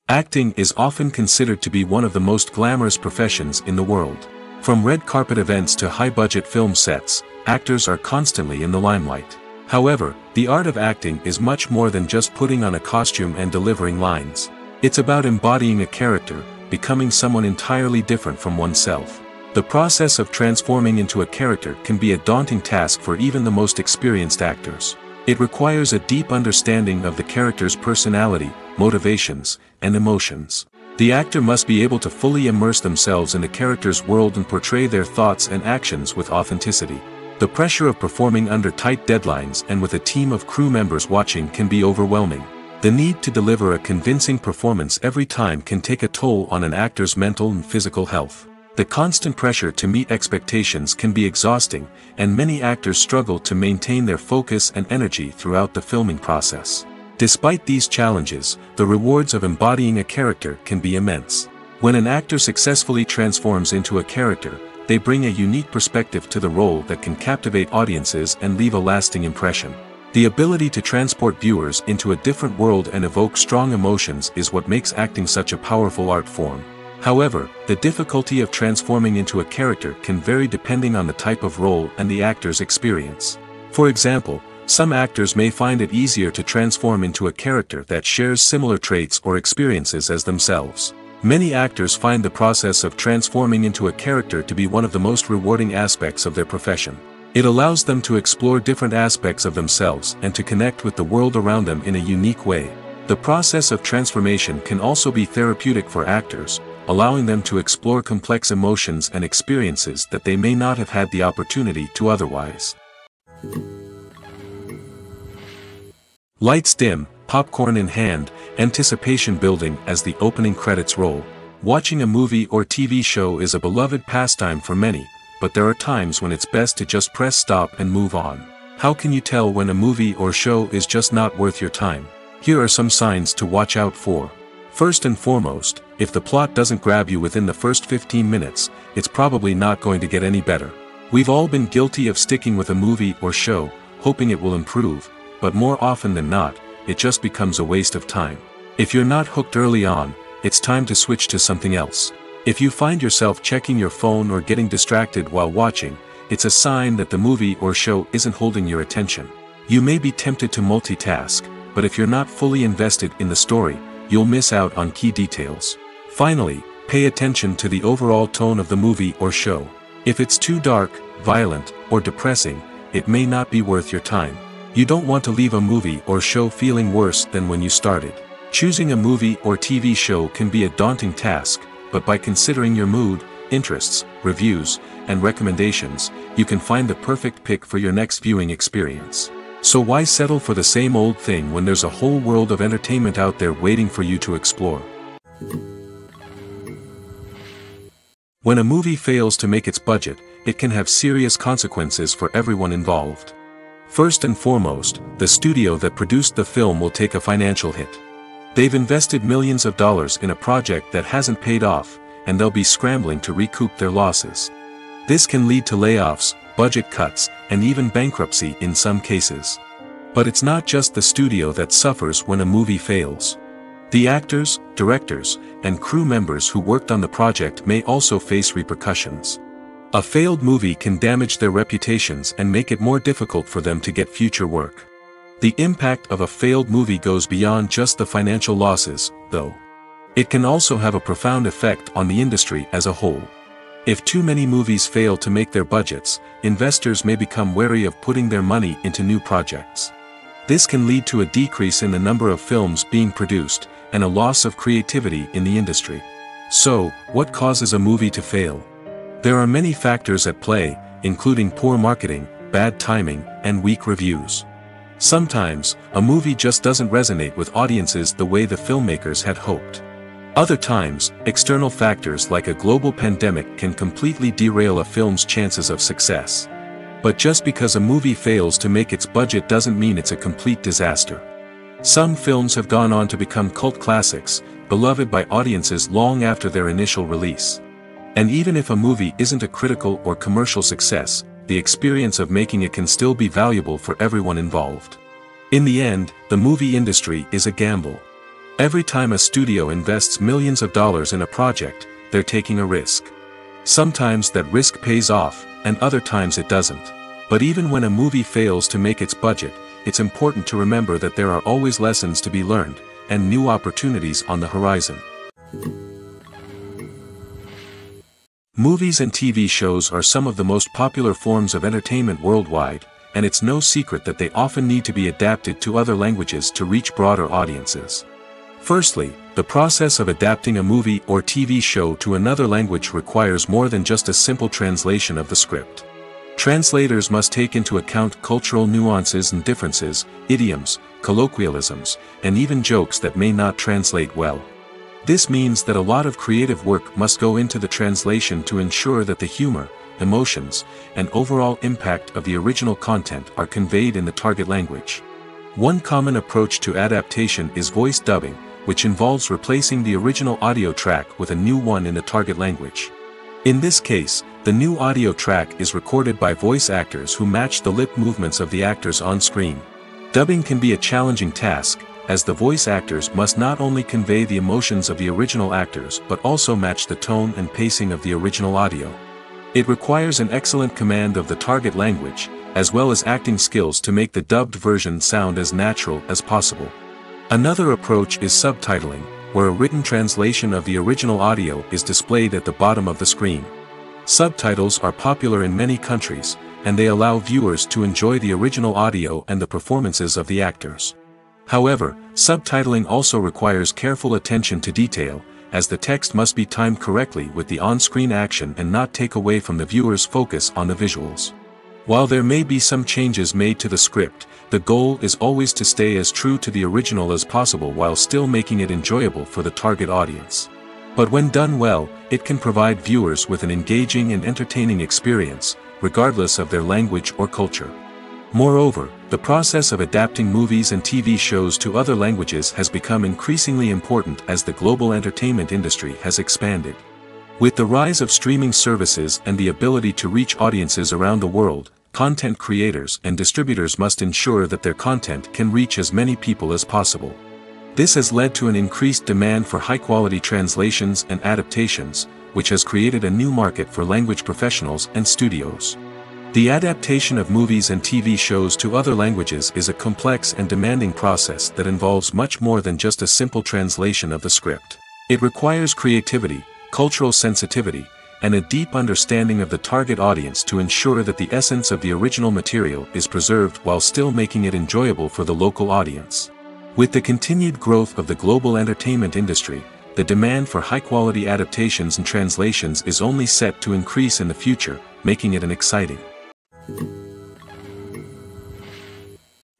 Acting is often considered to be one of the most glamorous professions in the world. From red carpet events to high-budget film sets, actors are constantly in the limelight. However, the art of acting is much more than just putting on a costume and delivering lines. It's about embodying a character, becoming someone entirely different from oneself. The process of transforming into a character can be a daunting task for even the most experienced actors. It requires a deep understanding of the character's personality, motivations, and emotions. The actor must be able to fully immerse themselves in the character's world and portray their thoughts and actions with authenticity. The pressure of performing under tight deadlines and with a team of crew members watching can be overwhelming. The need to deliver a convincing performance every time can take a toll on an actor's mental and physical health. The constant pressure to meet expectations can be exhausting, and many actors struggle to maintain their focus and energy throughout the filming process. Despite these challenges, the rewards of embodying a character can be immense. When an actor successfully transforms into a character, they bring a unique perspective to the role that can captivate audiences and leave a lasting impression. The ability to transport viewers into a different world and evoke strong emotions is what makes acting such a powerful art form. However, the difficulty of transforming into a character can vary depending on the type of role and the actor's experience. For example, some actors may find it easier to transform into a character that shares similar traits or experiences as themselves. Many actors find the process of transforming into a character to be one of the most rewarding aspects of their profession. It allows them to explore different aspects of themselves and to connect with the world around them in a unique way. The process of transformation can also be therapeutic for actors, allowing them to explore complex emotions and experiences that they may not have had the opportunity to otherwise. Lights dim, popcorn in hand, anticipation building as the opening credits roll. Watching a movie or TV show is a beloved pastime for many, but there are times when it's best to just press stop and move on. How can you tell when a movie or show is just not worth your time? Here are some signs to watch out for. First and foremost, if the plot doesn't grab you within the first 15 minutes, it's probably not going to get any better. We've all been guilty of sticking with a movie or show, hoping it will improve, but more often than not, it just becomes a waste of time. If you're not hooked early on, it's time to switch to something else. If you find yourself checking your phone or getting distracted while watching, it's a sign that the movie or show isn't holding your attention. You may be tempted to multitask, but if you're not fully invested in the story, you'll miss out on key details. Finally, pay attention to the overall tone of the movie or show. If it's too dark, violent, or depressing, it may not be worth your time. You don't want to leave a movie or show feeling worse than when you started. Choosing a movie or TV show can be a daunting task, but by considering your mood, interests, reviews, and recommendations, you can find the perfect pick for your next viewing experience. So why settle for the same old thing when there's a whole world of entertainment out there waiting for you to explore? When a movie fails to make its budget, it can have serious consequences for everyone involved. First and foremost, the studio that produced the film will take a financial hit. They've invested millions of dollars in a project that hasn't paid off, and they'll be scrambling to recoup their losses. This can lead to layoffs, budget cuts, and even bankruptcy in some cases. But it's not just the studio that suffers when a movie fails. The actors, directors, and crew members who worked on the project may also face repercussions. A failed movie can damage their reputations and make it more difficult for them to get future work. The impact of a failed movie goes beyond just the financial losses, though. It can also have a profound effect on the industry as a whole. If too many movies fail to make their budgets, investors may become wary of putting their money into new projects. This can lead to a decrease in the number of films being produced, and a loss of creativity in the industry. So, what causes a movie to fail? There are many factors at play, including poor marketing, bad timing, and weak reviews. Sometimes, a movie just doesn't resonate with audiences the way the filmmakers had hoped. Other times, external factors like a global pandemic can completely derail a film's chances of success. But just because a movie fails to make its budget doesn't mean it's a complete disaster. Some films have gone on to become cult classics, beloved by audiences long after their initial release. And even if a movie isn't a critical or commercial success, the experience of making it can still be valuable for everyone involved. In the end, the movie industry is a gamble. Every time a studio invests millions of dollars in a project, they're taking a risk. Sometimes that risk pays off, and other times it doesn't. But even when a movie fails to make its budget, it's important to remember that there are always lessons to be learned, and new opportunities on the horizon. Movies and TV shows are some of the most popular forms of entertainment worldwide, and it's no secret that they often need to be adapted to other languages to reach broader audiences. Firstly, the process of adapting a movie or TV show to another language requires more than just a simple translation of the script. Translators must take into account cultural nuances and differences, idioms, colloquialisms, and even jokes that may not translate well. This means that a lot of creative work must go into the translation to ensure that the humor, emotions, and overall impact of the original content are conveyed in the target language. One common approach to adaptation is voice dubbing, which involves replacing the original audio track with a new one in the target language. In this case, the new audio track is recorded by voice actors who match the lip movements of the actors on screen. Dubbing can be a challenging task, as the voice actors must not only convey the emotions of the original actors but also match the tone and pacing of the original audio. It requires an excellent command of the target language, as well as acting skills to make the dubbed version sound as natural as possible. Another approach is subtitling, where a written translation of the original audio is displayed at the bottom of the screen. Subtitles are popular in many countries, and they allow viewers to enjoy the original audio and the performances of the actors. However, subtitling also requires careful attention to detail, as the text must be timed correctly with the on-screen action and not take away from the viewer's focus on the visuals. While there may be some changes made to the script, the goal is always to stay as true to the original as possible while still making it enjoyable for the target audience. But when done well, it can provide viewers with an engaging and entertaining experience, regardless of their language or culture. Moreover, the process of adapting movies and TV shows to other languages has become increasingly important as the global entertainment industry has expanded. With the rise of streaming services and the ability to reach audiences around the world, content creators and distributors must ensure that their content can reach as many people as possible. This has led to an increased demand for high-quality translations and adaptations, which has created a new market for language professionals and studios. The adaptation of movies and TV shows to other languages is a complex and demanding process that involves much more than just a simple translation of the script. It requires creativity, cultural sensitivity, and a deep understanding of the target audience to ensure that the essence of the original material is preserved while still making it enjoyable for the local audience. With the continued growth of the global entertainment industry, the demand for high-quality adaptations and translations is only set to increase in the future, making it an exciting.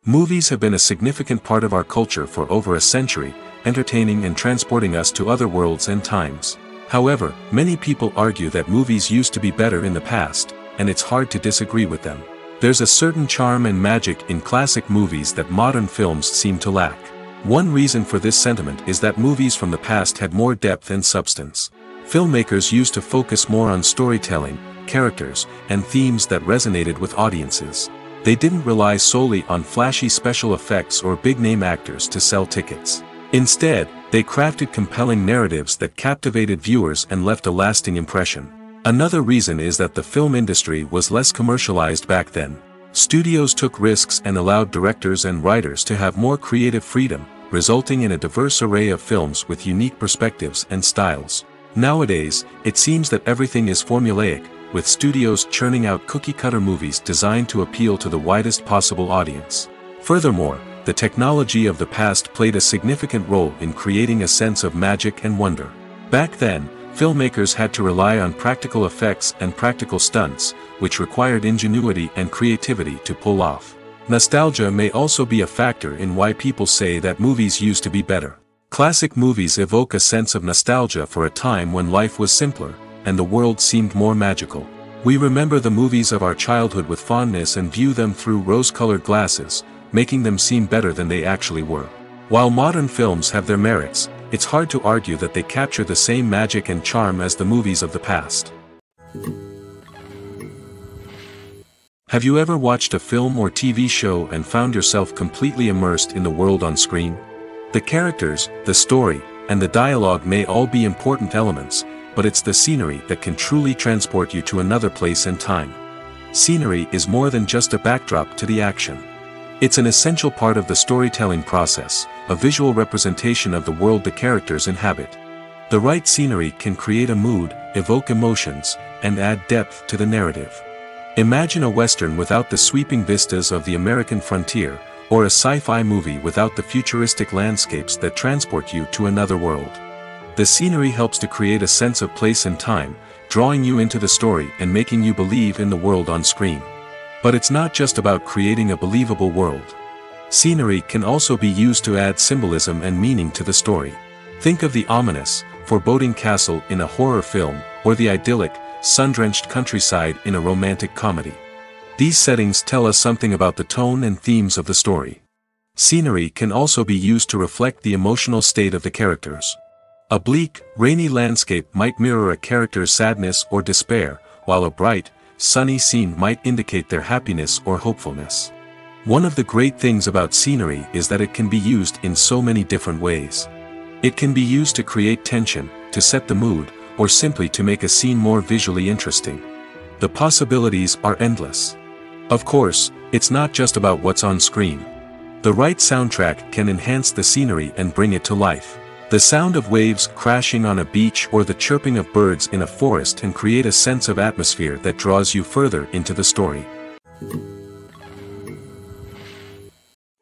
Movies have been a significant part of our culture for over a century, entertaining and transporting us to other worlds and times. However, many people argue that movies used to be better in the past, and it's hard to disagree with them. There's a certain charm and magic in classic movies that modern films seem to lack. One reason for this sentiment is that movies from the past had more depth and substance. Filmmakers used to focus more on storytelling, characters, and themes that resonated with audiences. They didn't rely solely on flashy special effects or big-name actors to sell tickets. Instead, they crafted compelling narratives that captivated viewers and left a lasting impression. Another reason is that the film industry was less commercialized back then. Studios took risks and allowed directors and writers to have more creative freedom, resulting in a diverse array of films with unique perspectives and styles. Nowadays, it seems that everything is formulaic, with studios churning out cookie-cutter movies designed to appeal to the widest possible audience. Furthermore, the technology of the past played a significant role in creating a sense of magic and wonder. Back then, filmmakers had to rely on practical effects and practical stunts, which required ingenuity and creativity to pull off. Nostalgia may also be a factor in why people say that movies used to be better. Classic movies evoke a sense of nostalgia for a time when life was simpler, and the world seemed more magical. We remember the movies of our childhood with fondness and view them through rose-colored glasses, making them seem better than they actually were. While modern films have their merits, it's hard to argue that they capture the same magic and charm as the movies of the past. Have you ever watched a film or TV show and found yourself completely immersed in the world on screen? The characters, the story, and the dialogue may all be important elements, but it's the scenery that can truly transport you to another place and time. Scenery is more than just a backdrop to the action. It's an essential part of the storytelling process, a visual representation of the world the characters inhabit. The right scenery can create a mood, evoke emotions, and add depth to the narrative. Imagine a Western without the sweeping vistas of the American frontier, or a sci-fi movie without the futuristic landscapes that transport you to another world. The scenery helps to create a sense of place and time, drawing you into the story and making you believe in the world on screen. But it's not just about creating a believable world. Scenery can also be used to add symbolism and meaning to the story. Think of the ominous, foreboding castle in a horror film, or the idyllic, sun-drenched countryside in a romantic comedy. These settings tell us something about the tone and themes of the story. Scenery can also be used to reflect the emotional state of the characters. A bleak, rainy landscape might mirror a character's sadness or despair, while a bright, sunny scene might indicate their happiness or hopefulness. One of the great things about scenery is that it can be used in so many different ways. It can be used to create tension, to set the mood, or simply to make a scene more visually interesting. The possibilities are endless. Of course, it's not just about what's on screen. The right soundtrack can enhance the scenery and bring it to life. The sound of waves crashing on a beach or the chirping of birds in a forest can create a sense of atmosphere that draws you further into the story.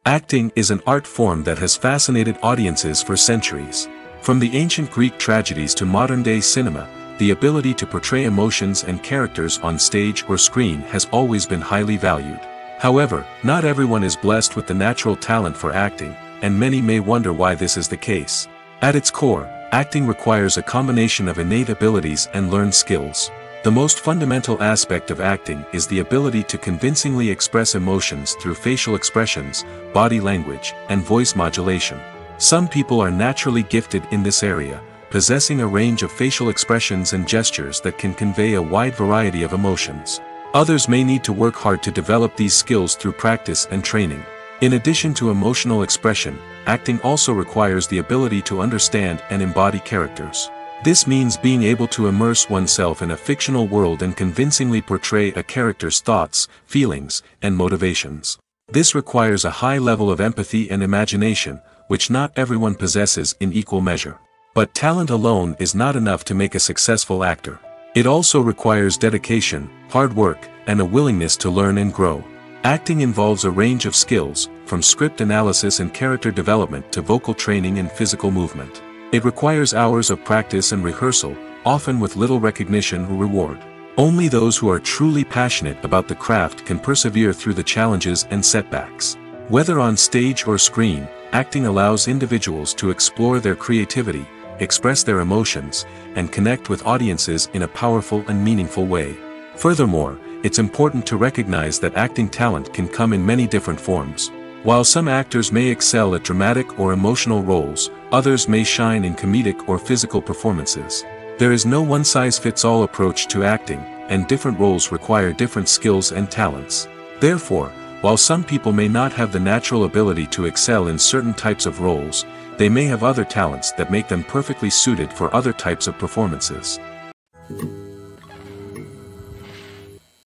Acting is an art form that has fascinated audiences for centuries. From the ancient Greek tragedies to modern-day cinema, the ability to portray emotions and characters on stage or screen has always been highly valued. However, not everyone is blessed with the natural talent for acting, and many may wonder why this is the case. At its core, acting requires a combination of innate abilities and learned skills. The most fundamental aspect of acting is the ability to convincingly express emotions through facial expressions, body language, and voice modulation. Some people are naturally gifted in this area, possessing a range of facial expressions and gestures that can convey a wide variety of emotions. Others may need to work hard to develop these skills through practice and training. In addition to emotional expression, acting also requires the ability to understand and embody characters. This means being able to immerse oneself in a fictional world and convincingly portray a character's thoughts, feelings, and motivations. This requires a high level of empathy and imagination, which not everyone possesses in equal measure. But talent alone is not enough to make a successful actor. It also requires dedication, hard work, and a willingness to learn and grow. Acting involves a range of skills, from script analysis and character development to vocal training and physical movement. It requires hours of practice and rehearsal, often with little recognition or reward. Only those who are truly passionate about the craft can persevere through the challenges and setbacks. Whether on stage or screen, acting allows individuals to explore their creativity, express their emotions, and connect with audiences in a powerful and meaningful way. Furthermore, it's important to recognize that acting talent can come in many different forms. While some actors may excel at dramatic or emotional roles, others may shine in comedic or physical performances. There is no one-size-fits-all approach to acting, and different roles require different skills and talents. Therefore, while some people may not have the natural ability to excel in certain types of roles, they may have other talents that make them perfectly suited for other types of performances.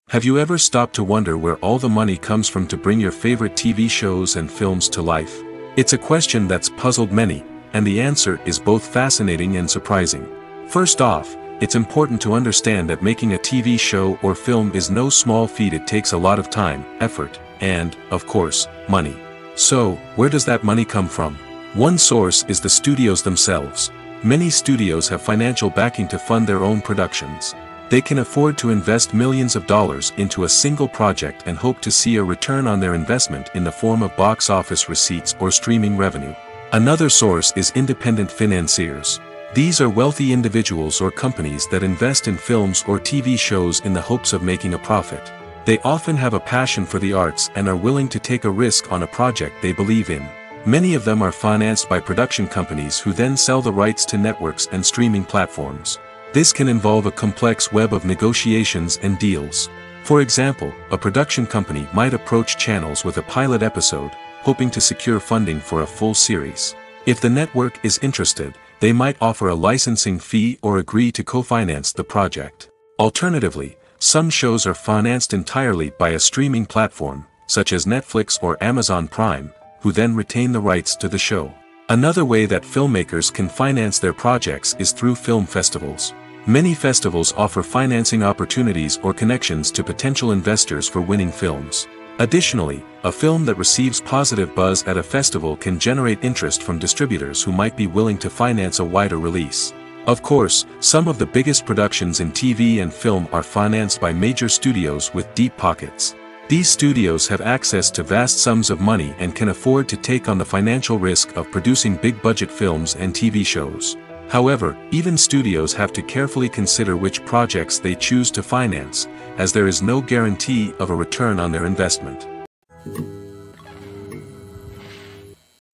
Have you ever stopped to wonder where all the money comes from to bring your favorite TV shows and films to life? It's a question that's puzzled many, and the answer is both fascinating and surprising. First off, it's important to understand that making a TV show or film is no small feat. It takes a lot of time, effort, and, of course, money. So, where does that money come from? One source is the studios themselves. Many studios have financial backing to fund their own productions. They can afford to invest millions of dollars into a single project and hope to see a return on their investment in the form of box office receipts or streaming revenue. Another source is independent financiers. These are wealthy individuals or companies that invest in films or TV shows in the hopes of making a profit. They often have a passion for the arts and are willing to take a risk on a project they believe in. Many of them are financed by production companies who then sell the rights to networks and streaming platforms. This can involve a complex web of negotiations and deals. For example, a production company might approach channels with a pilot episode, hoping to secure funding for a full series. If the network is interested, they might offer a licensing fee or agree to co-finance the project. Alternatively, some shows are financed entirely by a streaming platform, such as Netflix or Amazon Prime, who then retain the rights to the show. Another way that filmmakers can finance their projects is through film festivals. Many festivals offer financing opportunities or connections to potential investors for winning films. Additionally, a film that receives positive buzz at a festival can generate interest from distributors who might be willing to finance a wider release. Of course, some of the biggest productions in TV and film are financed by major studios with deep pockets. These studios have access to vast sums of money and can afford to take on the financial risk of producing big-budget films and TV shows. However, even studios have to carefully consider which projects they choose to finance, as there is no guarantee of a return on their investment.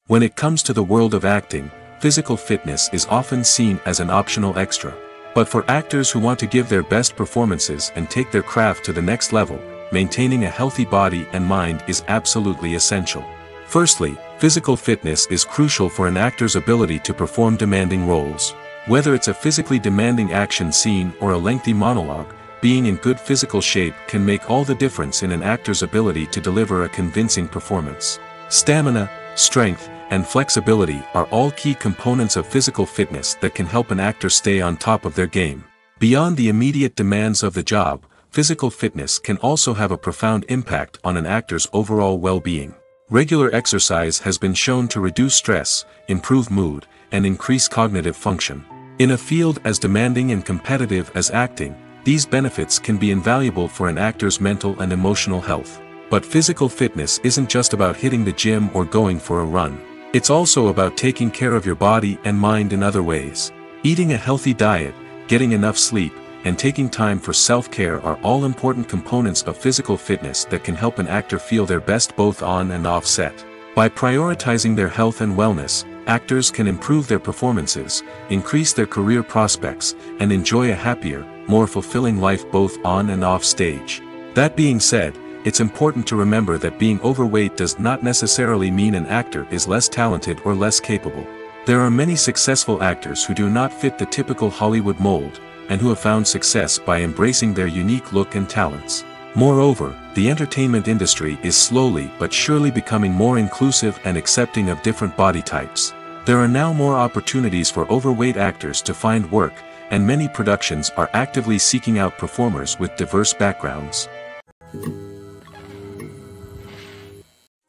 When it comes to the world of acting, physical fitness is often seen as an optional extra. But for actors who want to give their best performances and take their craft to the next level, maintaining a healthy body and mind is absolutely essential. Firstly, physical fitness is crucial for an actor's ability to perform demanding roles. Whether it's a physically demanding action scene or a lengthy monologue, being in good physical shape can make all the difference in an actor's ability to deliver a convincing performance. Stamina, strength, and flexibility are all key components of physical fitness that can help an actor stay on top of their game. Beyond the immediate demands of the job, physical fitness can also have a profound impact on an actor's overall well-being. Regular exercise has been shown to reduce stress, improve mood, and increase cognitive function. In a field as demanding and competitive as acting, these benefits can be invaluable for an actor's mental and emotional health. But physical fitness isn't just about hitting the gym or going for a run. It's also about taking care of your body and mind in other ways. Eating a healthy diet, getting enough sleep, and taking time for self-care are all important components of physical fitness that can help an actor feel their best both on and off set. By prioritizing their health and wellness, actors can improve their performances, increase their career prospects, and enjoy a happier, more fulfilling life both on and off stage. That being said, it's important to remember that being overweight does not necessarily mean an actor is less talented or less capable. There are many successful actors who do not fit the typical Hollywood mold, and who have found success by embracing their unique look and talents. Moreover, the entertainment industry is slowly but surely becoming more inclusive and accepting of different body types. There are now more opportunities for overweight actors to find work, and many productions are actively seeking out performers with diverse backgrounds.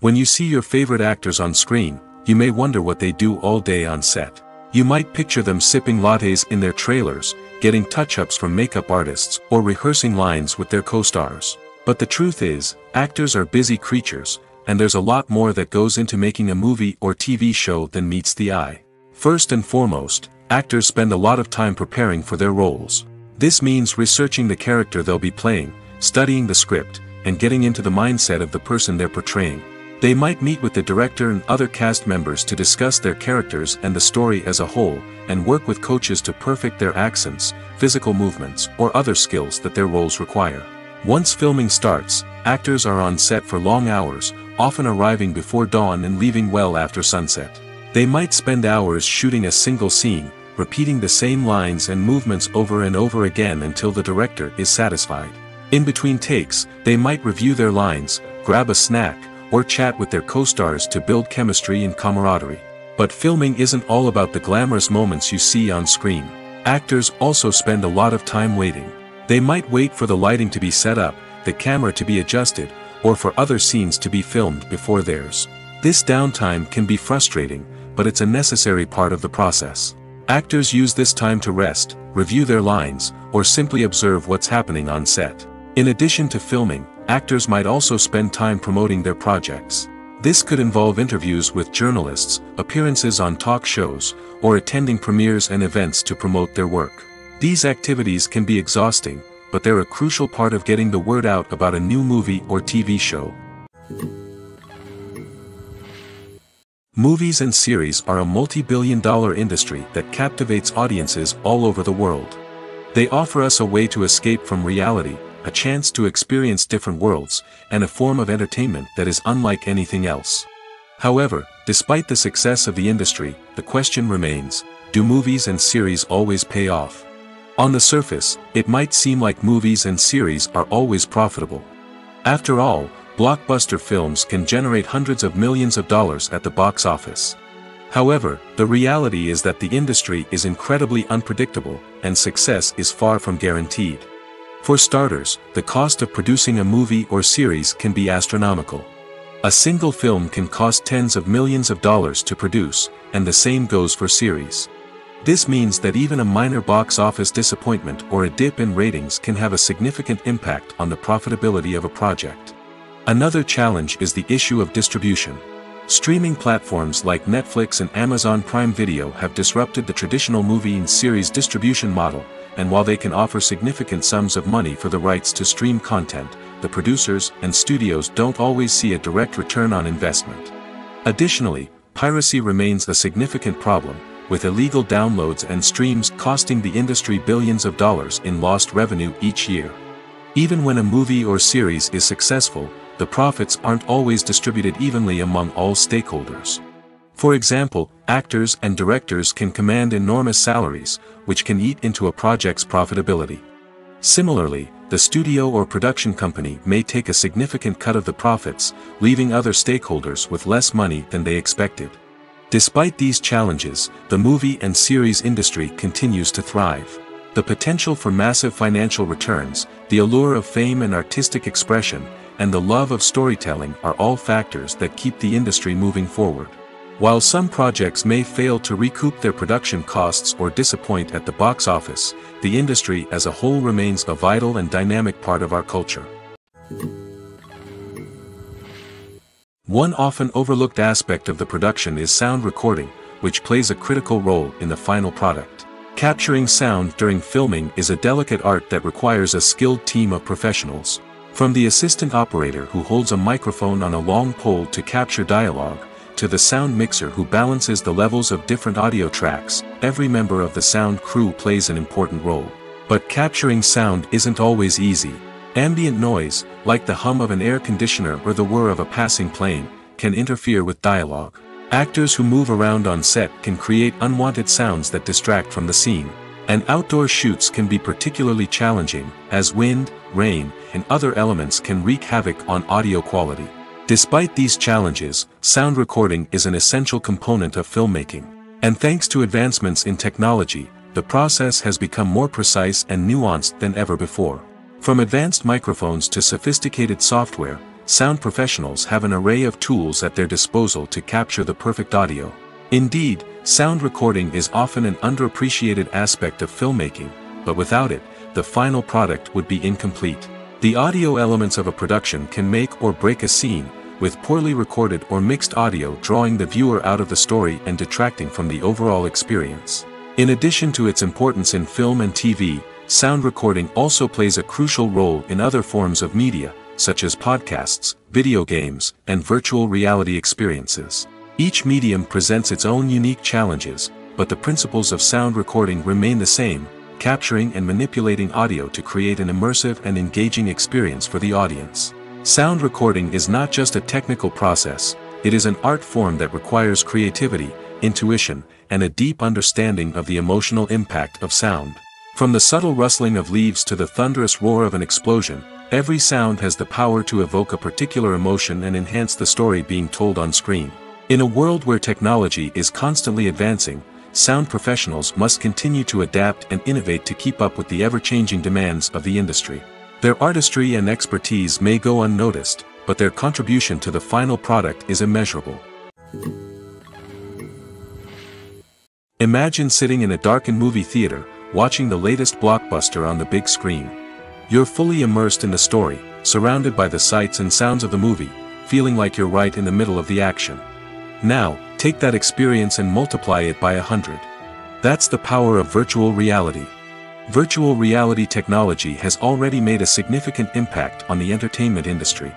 When you see your favorite actors on screen, you may wonder what they do all day on set. You might picture them sipping lattes in their trailers, getting touch-ups from makeup artists, or rehearsing lines with their co-stars. But the truth is, actors are busy creatures, and there's a lot more that goes into making a movie or TV show than meets the eye. First and foremost, actors spend a lot of time preparing for their roles. This means researching the character they'll be playing, studying the script, and getting into the mindset of the person they're portraying. They might meet with the director and other cast members to discuss their characters and the story as a whole, and work with coaches to perfect their accents, physical movements, or other skills that their roles require. Once filming starts, actors are on set for long hours, often arriving before dawn and leaving well after sunset. They might spend hours shooting a single scene, repeating the same lines and movements over and over again until the director is satisfied. In between takes, they might review their lines, grab a snack, or chat with their co-stars to build chemistry and camaraderie. But filming isn't all about the glamorous moments you see on screen. Actors also spend a lot of time waiting. They might wait for the lighting to be set up, the camera to be adjusted, or for other scenes to be filmed before theirs. This downtime can be frustrating, but it's a necessary part of the process. Actors use this time to rest, review their lines, or simply observe what's happening on set. In addition to filming, actors might also spend time promoting their projects. This could involve interviews with journalists, appearances on talk shows, or attending premieres and events to promote their work. These activities can be exhausting, but they're a crucial part of getting the word out about a new movie or TV show. Movies and series are a multi-billion-dollar industry that captivates audiences all over the world. They offer us a way to escape from reality, a chance to experience different worlds, and a form of entertainment that is unlike anything else. However, despite the success of the industry, the question remains, do movies and series always pay off? On the surface, it might seem like movies and series are always profitable. After all, blockbuster films can generate hundreds of millions of dollars at the box office. However, the reality is that the industry is incredibly unpredictable, and success is far from guaranteed. For starters, the cost of producing a movie or series can be astronomical. A single film can cost tens of millions of dollars to produce, and the same goes for series. This means that even a minor box office disappointment or a dip in ratings can have a significant impact on the profitability of a project. Another challenge is the issue of distribution. Streaming platforms like Netflix and Amazon Prime Video have disrupted the traditional movie and series distribution model, and while they can offer significant sums of money for the rights to stream content, the producers and studios don't always see a direct return on investment. Additionally, piracy remains a significant problem, with illegal downloads and streams costing the industry billions of dollars in lost revenue each year. Even when a movie or series is successful, the profits aren't always distributed evenly among all stakeholders. For example, actors and directors can command enormous salaries, which can eat into a project's profitability. Similarly, the studio or production company may take a significant cut of the profits, leaving other stakeholders with less money than they expected. Despite these challenges, the movie and series industry continues to thrive. The potential for massive financial returns, the allure of fame and artistic expression, and the love of storytelling are all factors that keep the industry moving forward. While some projects may fail to recoup their production costs or disappoint at the box office, the industry as a whole remains a vital and dynamic part of our culture. One often overlooked aspect of the production is sound recording, which plays a critical role in the final product. Capturing sound during filming is a delicate art that requires a skilled team of professionals. From the assistant operator who holds a microphone on a long pole to capture dialogue, to the sound mixer who balances the levels of different audio tracks, every member of the sound crew plays an important role. But capturing sound isn't always easy. Ambient noise, like the hum of an air conditioner or the whir of a passing plane, can interfere with dialogue. Actors who move around on set can create unwanted sounds that distract from the scene. And outdoor shoots can be particularly challenging, as wind, rain, and other elements can wreak havoc on audio quality. Despite these challenges, sound recording is an essential component of filmmaking. And thanks to advancements in technology, the process has become more precise and nuanced than ever before. From advanced microphones to sophisticated software, sound professionals have an array of tools at their disposal to capture the perfect audio. Indeed, sound recording is often an underappreciated aspect of filmmaking, but without it, the final product would be incomplete. The audio elements of a production can make or break a scene, with poorly recorded or mixed audio drawing the viewer out of the story and detracting from the overall experience. In addition to its importance in film and TV, sound recording also plays a crucial role in other forms of media, such as podcasts, video games, and virtual reality experiences. Each medium presents its own unique challenges, but the principles of sound recording remain the same, capturing and manipulating audio to create an immersive and engaging experience for the audience. Sound recording is not just a technical process, it is an art form that requires creativity, intuition, and a deep understanding of the emotional impact of sound. From the subtle rustling of leaves to the thunderous roar of an explosion, every sound has the power to evoke a particular emotion and enhance the story being told on screen. In a world where technology is constantly advancing, sound professionals must continue to adapt and innovate to keep up with the ever-changing demands of the industry. Their artistry and expertise may go unnoticed, but their contribution to the final product is immeasurable. Imagine sitting in a darkened movie theater, watching the latest blockbuster on the big screen. You're fully immersed in the story, surrounded by the sights and sounds of the movie, feeling like you're right in the middle of the action. Now, take that experience and multiply it by 100. That's the power of virtual reality. Virtual reality technology has already made a significant impact on the entertainment industry.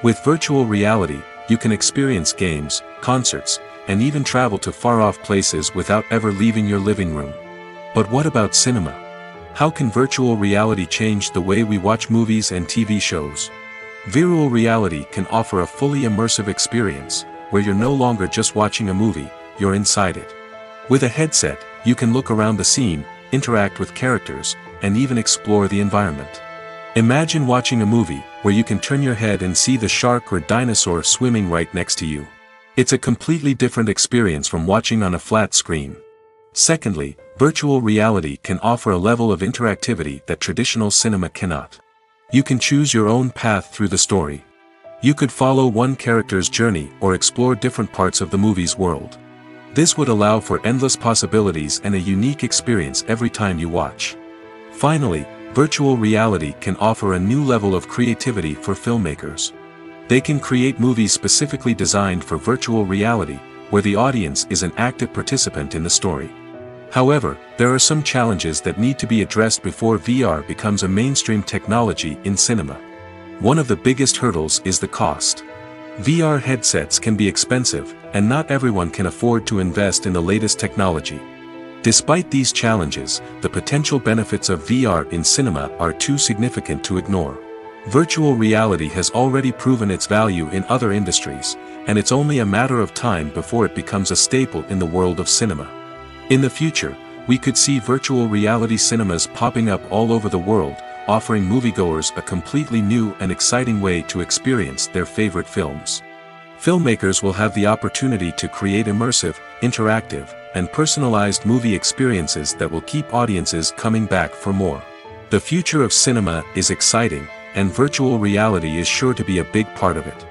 With virtual reality, you can experience games, concerts, and even travel to far-off places without ever leaving your living room. But what about cinema? How can virtual reality change the way we watch movies and TV shows? Virtual reality can offer a fully immersive experience, where you're no longer just watching a movie, you're inside it. With a headset, you can look around the scene, interact with characters, and even explore the environment. Imagine watching a movie, where you can turn your head and see the shark or dinosaur swimming right next to you. It's a completely different experience from watching on a flat screen. Secondly, virtual reality can offer a level of interactivity that traditional cinema cannot. You can choose your own path through the story. You could follow one character's journey or explore different parts of the movie's world. This would allow for endless possibilities and a unique experience every time you watch. Finally, virtual reality can offer a new level of creativity for filmmakers. They can create movies specifically designed for virtual reality, where the audience is an active participant in the story. However, there are some challenges that need to be addressed before VR becomes a mainstream technology in cinema. One of the biggest hurdles is the cost. VR headsets can be expensive, and not everyone can afford to invest in the latest technology. Despite these challenges, the potential benefits of VR in cinema are too significant to ignore. Virtual reality has already proven its value in other industries, and it's only a matter of time before it becomes a staple in the world of cinema. In the future, we could see virtual reality cinemas popping up all over the world, offering moviegoers a completely new and exciting way to experience their favorite films. Filmmakers will have the opportunity to create immersive, interactive, and personalized movie experiences that will keep audiences coming back for more. The future of cinema is exciting, and virtual reality is sure to be a big part of it.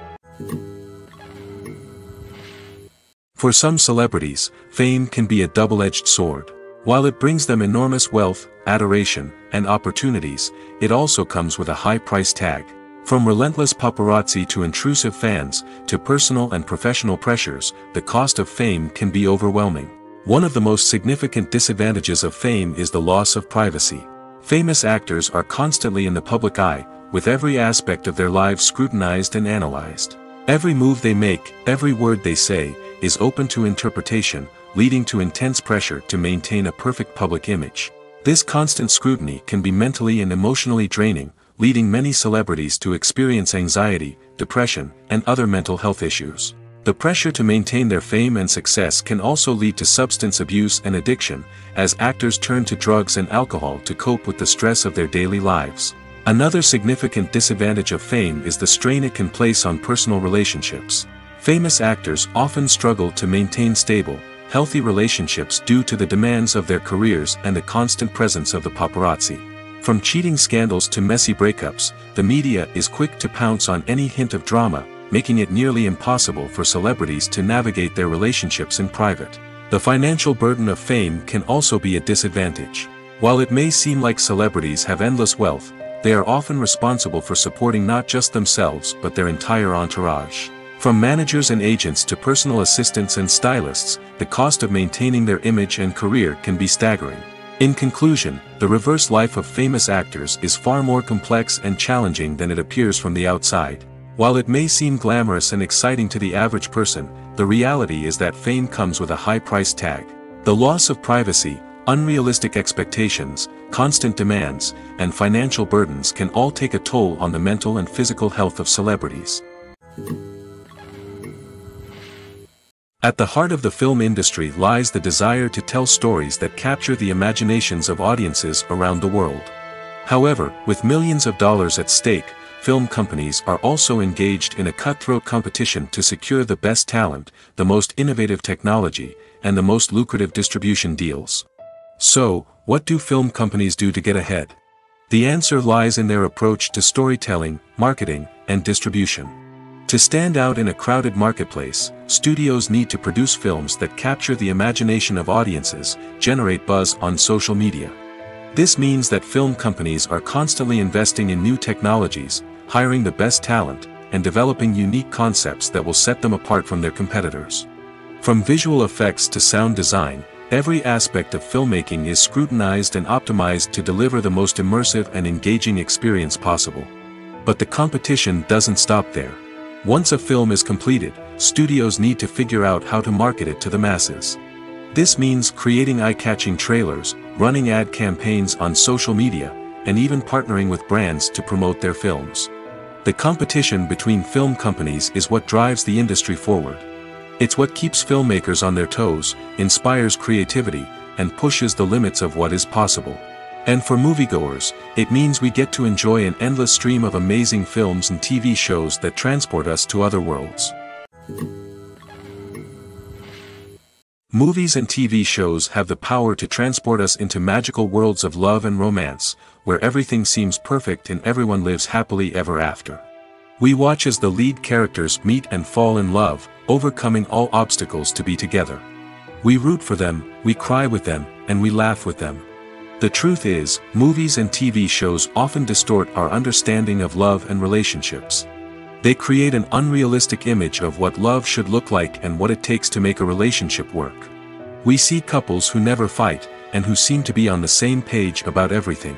For some celebrities, fame can be a double-edged sword. While it brings them enormous wealth, adoration, and opportunities, it also comes with a high price tag. From relentless paparazzi to intrusive fans, to personal and professional pressures, the cost of fame can be overwhelming. One of the most significant disadvantages of fame is the loss of privacy. Famous actors are constantly in the public eye, with every aspect of their lives scrutinized and analyzed. Every move they make, every word they say, is open to interpretation, leading to intense pressure to maintain a perfect public image. This constant scrutiny can be mentally and emotionally draining, leading many celebrities to experience anxiety, depression, and other mental health issues. The pressure to maintain their fame and success can also lead to substance abuse and addiction, as actors turn to drugs and alcohol to cope with the stress of their daily lives. Another significant disadvantage of fame is the strain it can place on personal relationships. Famous actors often struggle to maintain stable, healthy relationships due to the demands of their careers and the constant presence of the paparazzi. From cheating scandals to messy breakups, the media is quick to pounce on any hint of drama, making it nearly impossible for celebrities to navigate their relationships in private. The financial burden of fame can also be a disadvantage. While it may seem like celebrities have endless wealth, they are often responsible for supporting not just themselves but their entire entourage. From managers and agents to personal assistants and stylists, the cost of maintaining their image and career can be staggering. In conclusion, the reverse life of famous actors is far more complex and challenging than it appears from the outside. While it may seem glamorous and exciting to the average person, the reality is that fame comes with a high price tag. The loss of privacy, unrealistic expectations, constant demands, and financial burdens can all take a toll on the mental and physical health of celebrities. At the heart of the film industry lies the desire to tell stories that capture the imaginations of audiences around the world. However, with millions of dollars at stake, film companies are also engaged in a cutthroat competition to secure the best talent, the most innovative technology, and the most lucrative distribution deals. So, what do film companies do to get ahead? The answer lies in their approach to storytelling, marketing, and distribution. To stand out in a crowded marketplace, studios need to produce films that capture the imagination of audiences, generate buzz on social media. This means that film companies are constantly investing in new technologies, hiring the best talent, and developing unique concepts that will set them apart from their competitors. From visual effects to sound design, every aspect of filmmaking is scrutinized and optimized to deliver the most immersive and engaging experience possible. But the competition doesn't stop there. Once a film is completed, studios need to figure out how to market it to the masses. This means creating eye-catching trailers, running ad campaigns on social media, and even partnering with brands to promote their films. The competition between film companies is what drives the industry forward. It's what keeps filmmakers on their toes, inspires creativity, and pushes the limits of what is possible. And for moviegoers, it means we get to enjoy an endless stream of amazing films and TV shows that transport us to other worlds. Movies and TV shows have the power to transport us into magical worlds of love and romance, where everything seems perfect and everyone lives happily ever after. We watch as the lead characters meet and fall in love, overcoming all obstacles to be together. We root for them, we cry with them, and we laugh with them. The truth is, movies and TV shows often distort our understanding of love and relationships. They create an unrealistic image of what love should look like and what it takes to make a relationship work. We see couples who never fight, and who seem to be on the same page about everything.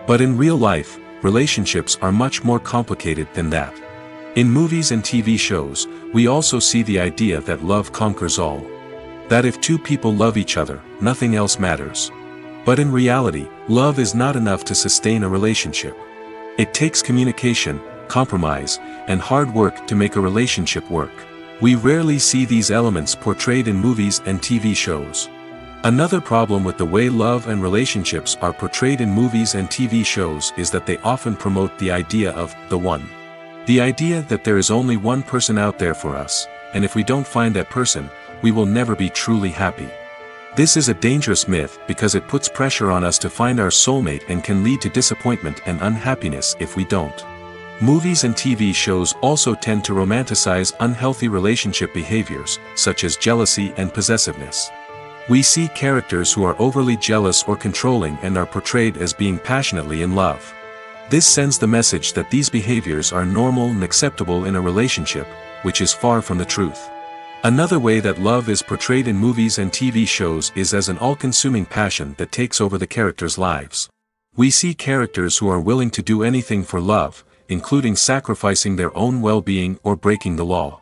But in real life, relationships are much more complicated than that. In movies and TV shows, we also see the idea that love conquers all. That if two people love each other, nothing else matters. But in reality, love is not enough to sustain a relationship. It takes communication, compromise, and hard work to make a relationship work. We rarely see these elements portrayed in movies and TV shows. Another problem with the way love and relationships are portrayed in movies and TV shows is that they often promote the idea of the one. The idea that there is only one person out there for us, and if we don't find that person, we will never be truly happy. This is a dangerous myth because it puts pressure on us to find our soulmate and can lead to disappointment and unhappiness if we don't. Movies and TV shows also tend to romanticize unhealthy relationship behaviors, such as jealousy and possessiveness. We see characters who are overly jealous or controlling and are portrayed as being passionately in love. This sends the message that these behaviors are normal and acceptable in a relationship, which is far from the truth. Another way that love is portrayed in movies and TV shows is as an all-consuming passion that takes over the characters' lives. We see characters who are willing to do anything for love, including sacrificing their own well-being or breaking the law.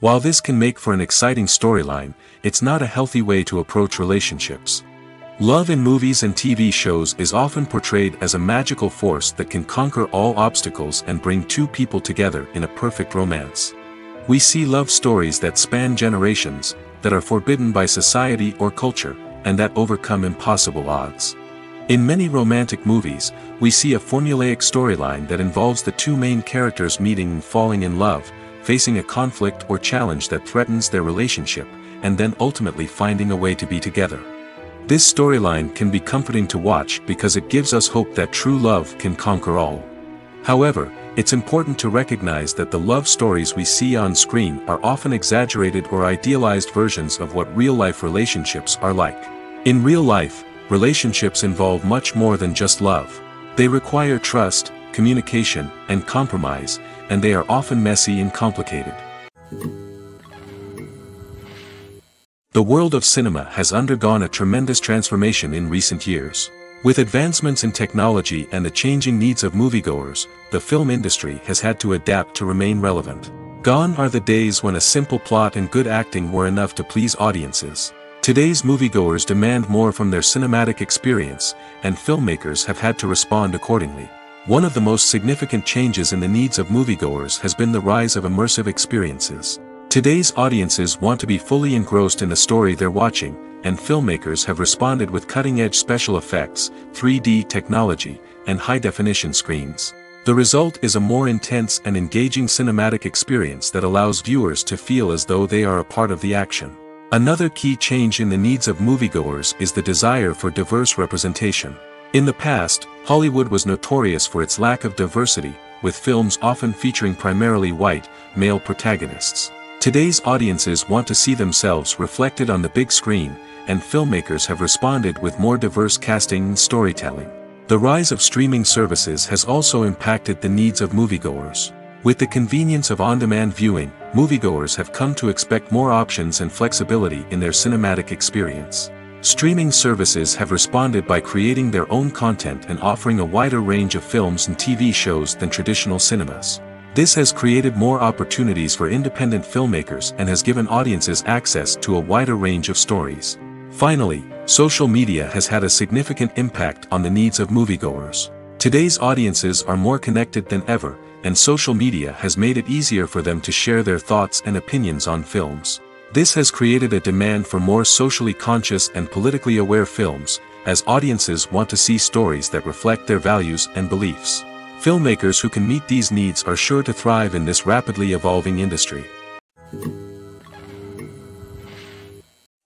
While this can make for an exciting storyline, it's not a healthy way to approach relationships. Love in movies and TV shows is often portrayed as a magical force that can conquer all obstacles and bring two people together in a perfect romance. We see love stories that span generations, that are forbidden by society or culture, and that overcome impossible odds. In many romantic movies, we see a formulaic storyline that involves the two main characters meeting and falling in love, facing a conflict or challenge that threatens their relationship, and then ultimately finding a way to be together. This storyline can be comforting to watch because it gives us hope that true love can conquer all. However, it's important to recognize that the love stories we see on screen are often exaggerated or idealized versions of what real-life relationships are like. In real life, relationships involve much more than just love. They require trust, communication, and compromise, and they are often messy and complicated. The world of cinema has undergone a tremendous transformation in recent years. With advancements in technology and the changing needs of moviegoers, the film industry has had to adapt to remain relevant. Gone are the days when a simple plot and good acting were enough to please audiences. Today's moviegoers demand more from their cinematic experience, and filmmakers have had to respond accordingly. One of the most significant changes in the needs of moviegoers has been the rise of immersive experiences. Today's audiences want to be fully engrossed in the story they're watching, and filmmakers have responded with cutting-edge special effects, 3D technology, and high-definition screens. The result is a more intense and engaging cinematic experience that allows viewers to feel as though they are a part of the action. Another key change in the needs of moviegoers is the desire for diverse representation. In the past, Hollywood was notorious for its lack of diversity, with films often featuring primarily white, male protagonists. Today's audiences want to see themselves reflected on the big screen, and filmmakers have responded with more diverse casting and storytelling. The rise of streaming services has also impacted the needs of moviegoers. With the convenience of on-demand viewing, moviegoers have come to expect more options and flexibility in their cinematic experience. Streaming services have responded by creating their own content and offering a wider range of films and TV shows than traditional cinemas. This has created more opportunities for independent filmmakers and has given audiences access to a wider range of stories. Finally, social media has had a significant impact on the needs of moviegoers. Today's audiences are more connected than ever, and social media has made it easier for them to share their thoughts and opinions on films. This has created a demand for more socially conscious and politically aware films, as audiences want to see stories that reflect their values and beliefs. Filmmakers who can meet these needs are sure to thrive in this rapidly evolving industry.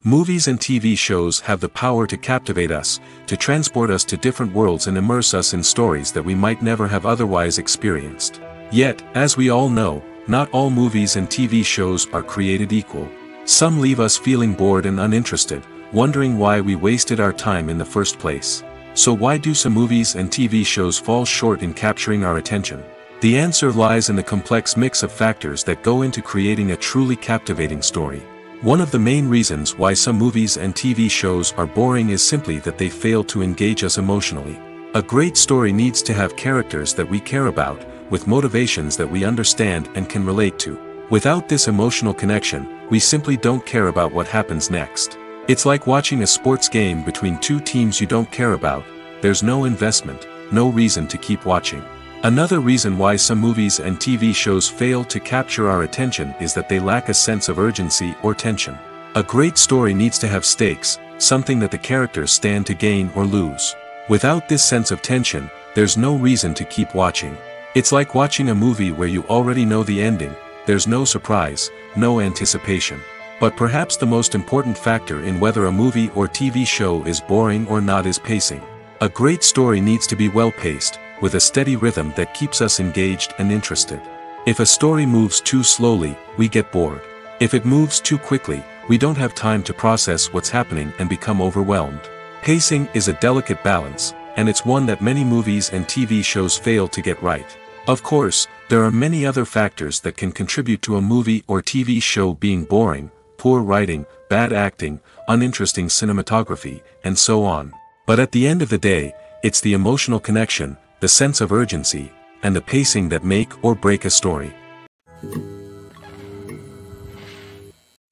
Movies and TV shows have the power to captivate us, to transport us to different worlds and immerse us in stories that we might never have otherwise experienced. Yet, as we all know, not all movies and TV shows are created equal. Some leave us feeling bored and uninterested, wondering why we wasted our time in the first place. So why do some movies and TV shows fall short in capturing our attention? The answer lies in the complex mix of factors that go into creating a truly captivating story. One of the main reasons why some movies and TV shows are boring is simply that they fail to engage us emotionally. A great story needs to have characters that we care about, with motivations that we understand and can relate to. Without this emotional connection, we simply don't care about what happens next. It's like watching a sports game between two teams you don't care about. There's no investment, no reason to keep watching. Another reason why some movies and TV shows fail to capture our attention is that they lack a sense of urgency or tension. A great story needs to have stakes, something that the characters stand to gain or lose. Without this sense of tension, there's no reason to keep watching. It's like watching a movie where you already know the ending. There's no surprise, no anticipation. But perhaps the most important factor in whether a movie or TV show is boring or not is pacing. A great story needs to be well-paced, with a steady rhythm that keeps us engaged and interested. If a story moves too slowly, we get bored. If it moves too quickly, we don't have time to process what's happening and become overwhelmed. Pacing is a delicate balance, and it's one that many movies and TV shows fail to get right. Of course, there are many other factors that can contribute to a movie or TV show being boring: poor writing, bad acting, uninteresting cinematography, and so on. But at the end of the day, it's the emotional connection, the sense of urgency, and the pacing that make or break a story.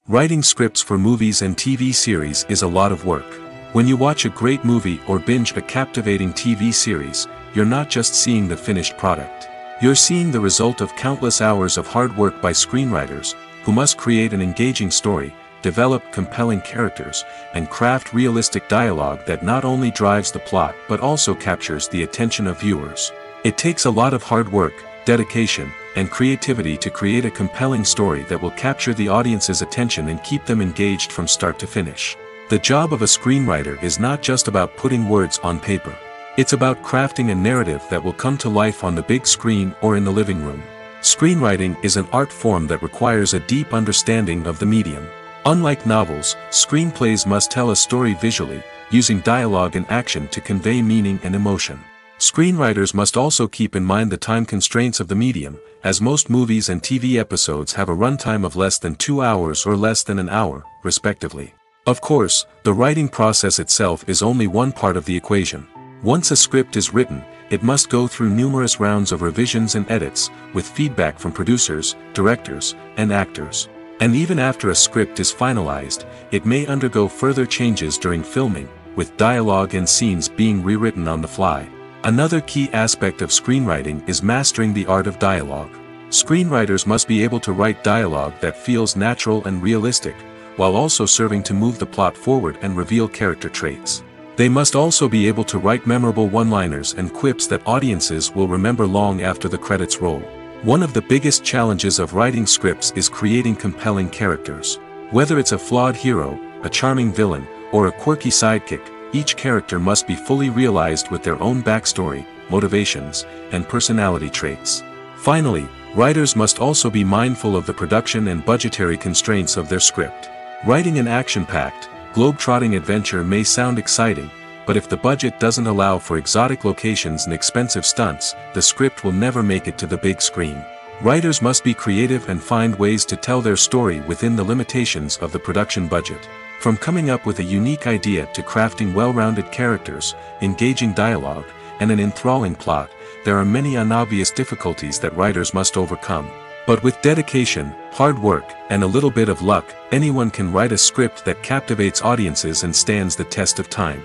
Writing scripts for movies and TV series is a lot of work. When you watch a great movie or binge a captivating TV series, you're not just seeing the finished product. You're seeing the result of countless hours of hard work by screenwriters, who must create an engaging story, develop compelling characters, and craft realistic dialogue that not only drives the plot but also captures the attention of viewers. It takes a lot of hard work, dedication, and creativity to create a compelling story that will capture the audience's attention and keep them engaged from start to finish. The job of a screenwriter is not just about putting words on paper. It's about crafting a narrative that will come to life on the big screen or in the living room. Screenwriting is an art form that requires a deep understanding of the medium. Unlike novels, screenplays must tell a story visually, using dialogue and action to convey meaning and emotion. Screenwriters must also keep in mind the time constraints of the medium, as most movies and TV episodes have a runtime of less than 2 hours or less than an hour, respectively. Of course, the writing process itself is only one part of the equation. Once a script is written, it must go through numerous rounds of revisions and edits, with feedback from producers, directors, and actors. And even after a script is finalized, it may undergo further changes during filming, with dialogue and scenes being rewritten on the fly. Another key aspect of screenwriting is mastering the art of dialogue. Screenwriters must be able to write dialogue that feels natural and realistic, while also serving to move the plot forward and reveal character traits. They must also be able to write memorable one-liners and quips that audiences will remember long after the credits roll. One of the biggest challenges of writing scripts is creating compelling characters. Whether it's a flawed hero, a charming villain, or a quirky sidekick, each character must be fully realized with their own backstory, motivations, and personality traits. Finally, writers must also be mindful of the production and budgetary constraints of their script. Writing an action-packed, globe-trotting adventure may sound exciting, but if the budget doesn't allow for exotic locations and expensive stunts, the script will never make it to the big screen. Writers must be creative and find ways to tell their story within the limitations of the production budget. From coming up with a unique idea to crafting well-rounded characters, engaging dialogue, and an enthralling plot, there are many unobvious difficulties that writers must overcome. But with dedication, hard work, and a little bit of luck, anyone can write a script that captivates audiences and stands the test of time.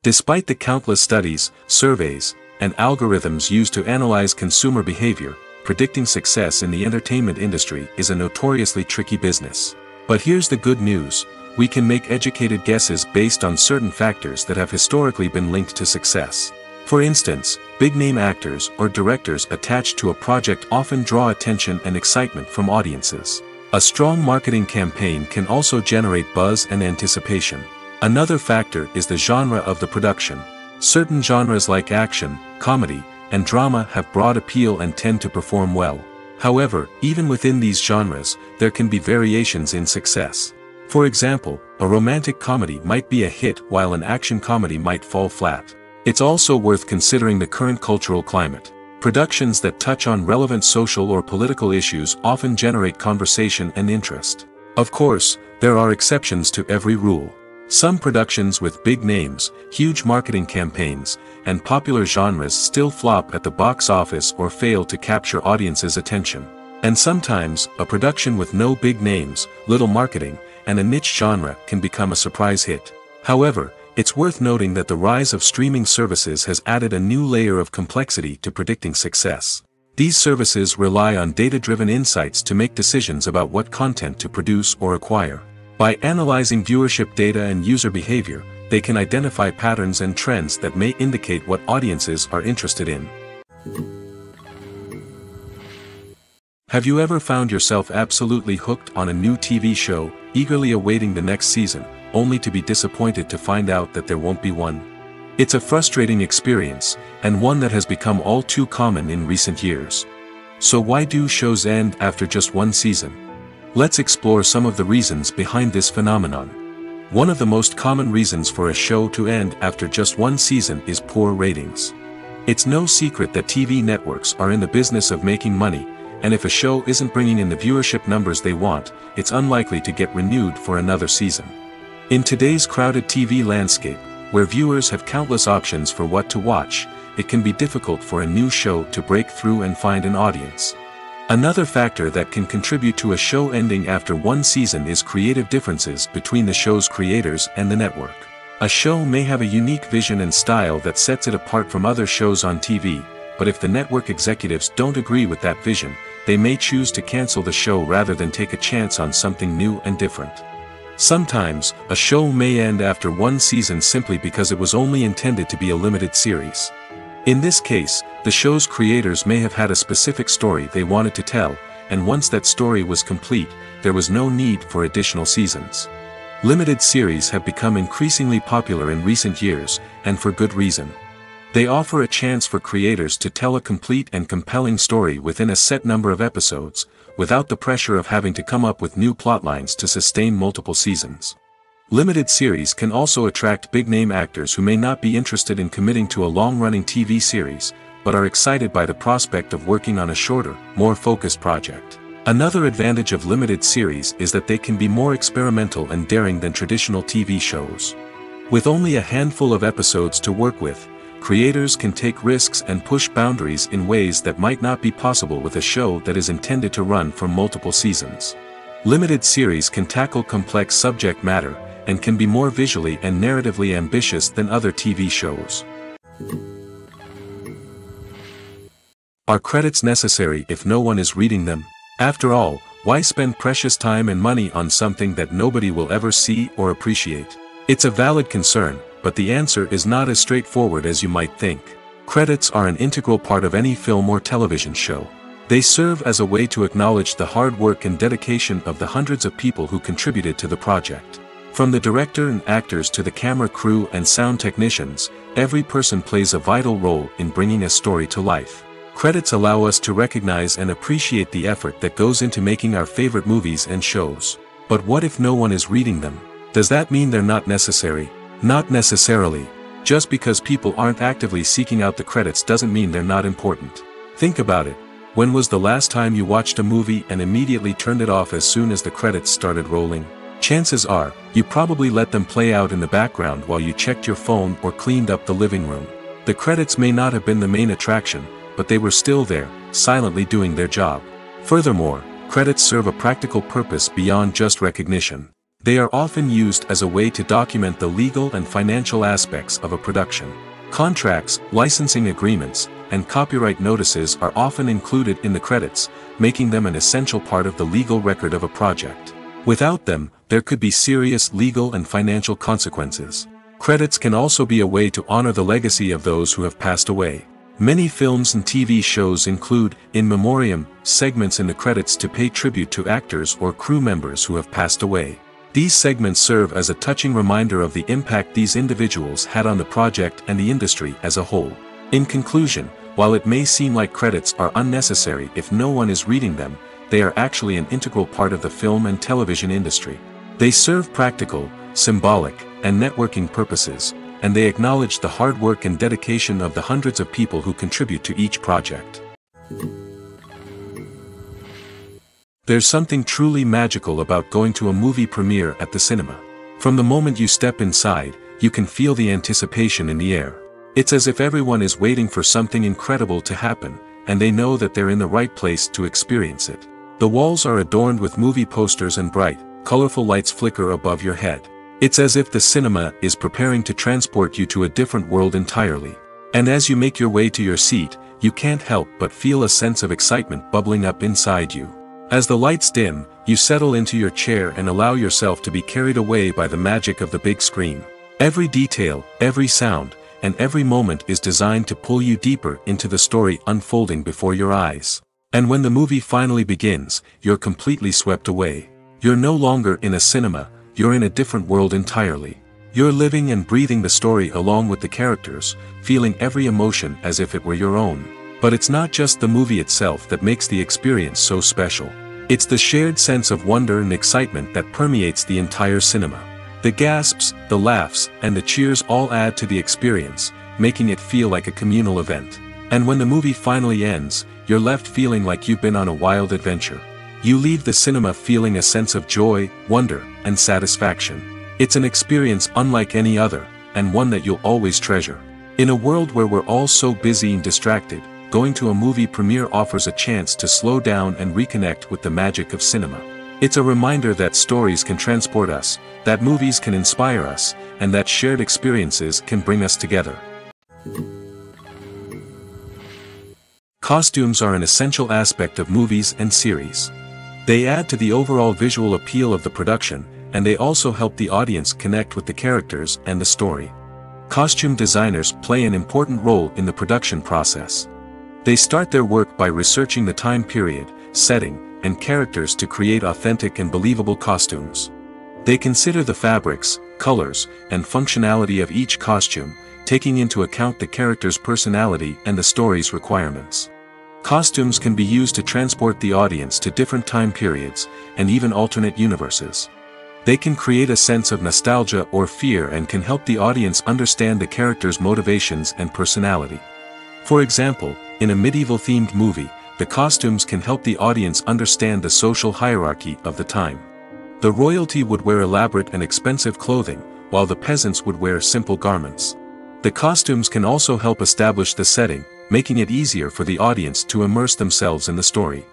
Despite the countless studies, surveys, and algorithms used to analyze consumer behavior, predicting success in the entertainment industry is a notoriously tricky business. But here's the good news: we can make educated guesses based on certain factors that have historically been linked to success. For instance, big-name actors or directors attached to a project often draw attention and excitement from audiences. A strong marketing campaign can also generate buzz and anticipation. Another factor is the genre of the production. Certain genres like action, comedy, and drama have broad appeal and tend to perform well. However, even within these genres, there can be variations in success. For example, a romantic comedy might be a hit while an action comedy might fall flat. It's also worth considering the current cultural climate. Productions that touch on relevant social or political issues often generate conversation and interest. Of course, there are exceptions to every rule. Some productions with big names, huge marketing campaigns, and popular genres still flop at the box office or fail to capture audiences' attention. And sometimes, a production with no big names, little marketing, and a niche genre can become a surprise hit. However, it's worth noting that the rise of streaming services has added a new layer of complexity to predicting success. These services rely on data-driven insights to make decisions about what content to produce or acquire. By analyzing viewership data and user behavior, they can identify patterns and trends that may indicate what audiences are interested in. Have you ever found yourself absolutely hooked on a new TV show, eagerly awaiting the next season, only to be disappointed to find out that there won't be one? It's a frustrating experience, and one that has become all too common in recent years. So why do shows end after just one season? Let's explore some of the reasons behind this phenomenon. One of the most common reasons for a show to end after just one season is poor ratings. It's no secret that TV networks are in the business of making money, and if a show isn't bringing in the viewership numbers they want, it's unlikely to get renewed for another season. In today's crowded TV landscape, where viewers have countless options for what to watch, it can be difficult for a new show to break through and find an audience. Another factor that can contribute to a show ending after one season is creative differences between the show's creators and the network. A show may have a unique vision and style that sets it apart from other shows on TV, but if the network executives don't agree with that vision, they may choose to cancel the show rather than take a chance on something new and different. Sometimes, a show may end after one season simply because it was only intended to be a limited series. In this case, the show's creators may have had a specific story they wanted to tell, and once that story was complete, there was no need for additional seasons. Limited series have become increasingly popular in recent years, and for good reason. They offer a chance for creators to tell a complete and compelling story within a set number of episodes, without the pressure of having to come up with new plotlines to sustain multiple seasons. Limited series can also attract big-name actors who may not be interested in committing to a long-running TV series, but are excited by the prospect of working on a shorter, more focused project. Another advantage of limited series is that they can be more experimental and daring than traditional TV shows. With only a handful of episodes to work with, creators can take risks and push boundaries in ways that might not be possible with a show that is intended to run for multiple seasons. Limited series can tackle complex subject matter, and can be more visually and narratively ambitious than other TV shows. Are credits necessary if no one is reading them? After all, why spend precious time and money on something that nobody will ever see or appreciate? It's a valid concern, but the answer is not as straightforward as you might think. Credits are an integral part of any film or television show. They serve as a way to acknowledge the hard work and dedication of the hundreds of people who contributed to the project. From the director and actors to the camera crew and sound technicians, every person plays a vital role in bringing a story to life. Credits allow us to recognize and appreciate the effort that goes into making our favorite movies and shows. But what if no one is reading them? Does that mean they're not necessary? Not necessarily. Just because people aren't actively seeking out the credits doesn't mean they're not important. Think about it. When was the last time you watched a movie and immediately turned it off as soon as the credits started rolling? Chances are, you probably let them play out in the background while you checked your phone or cleaned up the living room. The credits may not have been the main attraction, but they were still there, silently doing their job. Furthermore, credits serve a practical purpose beyond just recognition. They are often used as a way to document the legal and financial aspects of a production. Contracts, licensing agreements, and copyright notices are often included in the credits, making them an essential part of the legal record of a project. Without them, there could be serious legal and financial consequences. Credits can also be a way to honor the legacy of those who have passed away. Many films and TV shows include, in memoriam, segments in the credits to pay tribute to actors or crew members who have passed away. These segments serve as a touching reminder of the impact these individuals had on the project and the industry as a whole. In conclusion, while it may seem like credits are unnecessary if no one is reading them, they are actually an integral part of the film and television industry. They serve practical, symbolic, and networking purposes, and they acknowledge the hard work and dedication of the hundreds of people who contribute to each project. There's something truly magical about going to a movie premiere at the cinema. From the moment you step inside, you can feel the anticipation in the air. It's as if everyone is waiting for something incredible to happen, and they know that they're in the right place to experience it. The walls are adorned with movie posters and bright, colorful lights flicker above your head. It's as if the cinema is preparing to transport you to a different world entirely. And as you make your way to your seat, you can't help but feel a sense of excitement bubbling up inside you. As the lights dim, you settle into your chair and allow yourself to be carried away by the magic of the big screen. Every detail, every sound, and every moment is designed to pull you deeper into the story unfolding before your eyes. And when the movie finally begins, you're completely swept away. You're no longer in a cinema, you're in a different world entirely. You're living and breathing the story along with the characters, feeling every emotion as if it were your own. But it's not just the movie itself that makes the experience so special. It's the shared sense of wonder and excitement that permeates the entire cinema. The gasps, the laughs, and the cheers all add to the experience, making it feel like a communal event. And when the movie finally ends, you're left feeling like you've been on a wild adventure. You leave the cinema feeling a sense of joy, wonder, and satisfaction. It's an experience unlike any other, and one that you'll always treasure. In a world where we're all so busy and distracted, going to a movie premiere offers a chance to slow down and reconnect with the magic of cinema. It's a reminder that stories can transport us, that movies can inspire us, and that shared experiences can bring us together. Costumes are an essential aspect of movies and series. They add to the overall visual appeal of the production, and they also help the audience connect with the characters and the story. Costume designers play an important role in the production process. They start their work by researching the time period, setting, and characters to create authentic and believable costumes. They consider the fabrics, colors, and functionality of each costume, taking into account the character's personality and the story's requirements. Costumes can be used to transport the audience to different time periods, and even alternate universes. They can create a sense of nostalgia or fear and can help the audience understand the character's motivations and personality. For example, in a medieval-themed movie, the costumes can help the audience understand the social hierarchy of the time. The royalty would wear elaborate and expensive clothing, while the peasants would wear simple garments. The costumes can also help establish the setting, making it easier for the audience to immerse themselves in the story.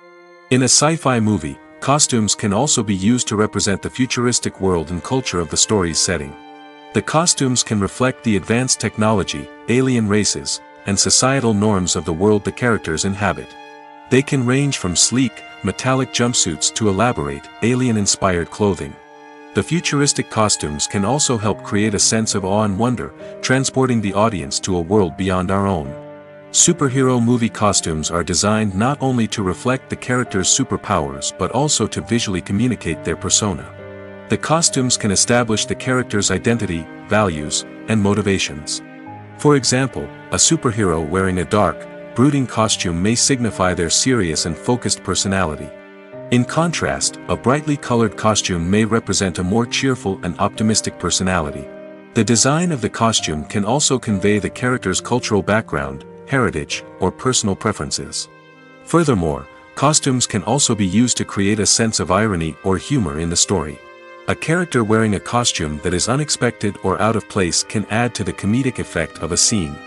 In a sci-fi movie, costumes can also be used to represent the futuristic world and culture of the story's setting. The costumes can reflect the advanced technology, alien races, and societal norms of the world the characters inhabit. They can range from sleek, metallic jumpsuits to elaborate, alien-inspired clothing. The futuristic costumes can also help create a sense of awe and wonder, transporting the audience to a world beyond our own. Superhero movie costumes are designed not only to reflect the character's superpowers but also to visually communicate their persona. The costumes can establish the character's identity, values, and motivations. For example, a superhero wearing a dark, brooding costume may signify their serious and focused personality. In contrast, a brightly colored costume may represent a more cheerful and optimistic personality. The design of the costume can also convey the character's cultural background, heritage, or personal preferences. Furthermore, costumes can also be used to create a sense of irony or humor in the story. A character wearing a costume that is unexpected or out of place can add to the comedic effect of a scene.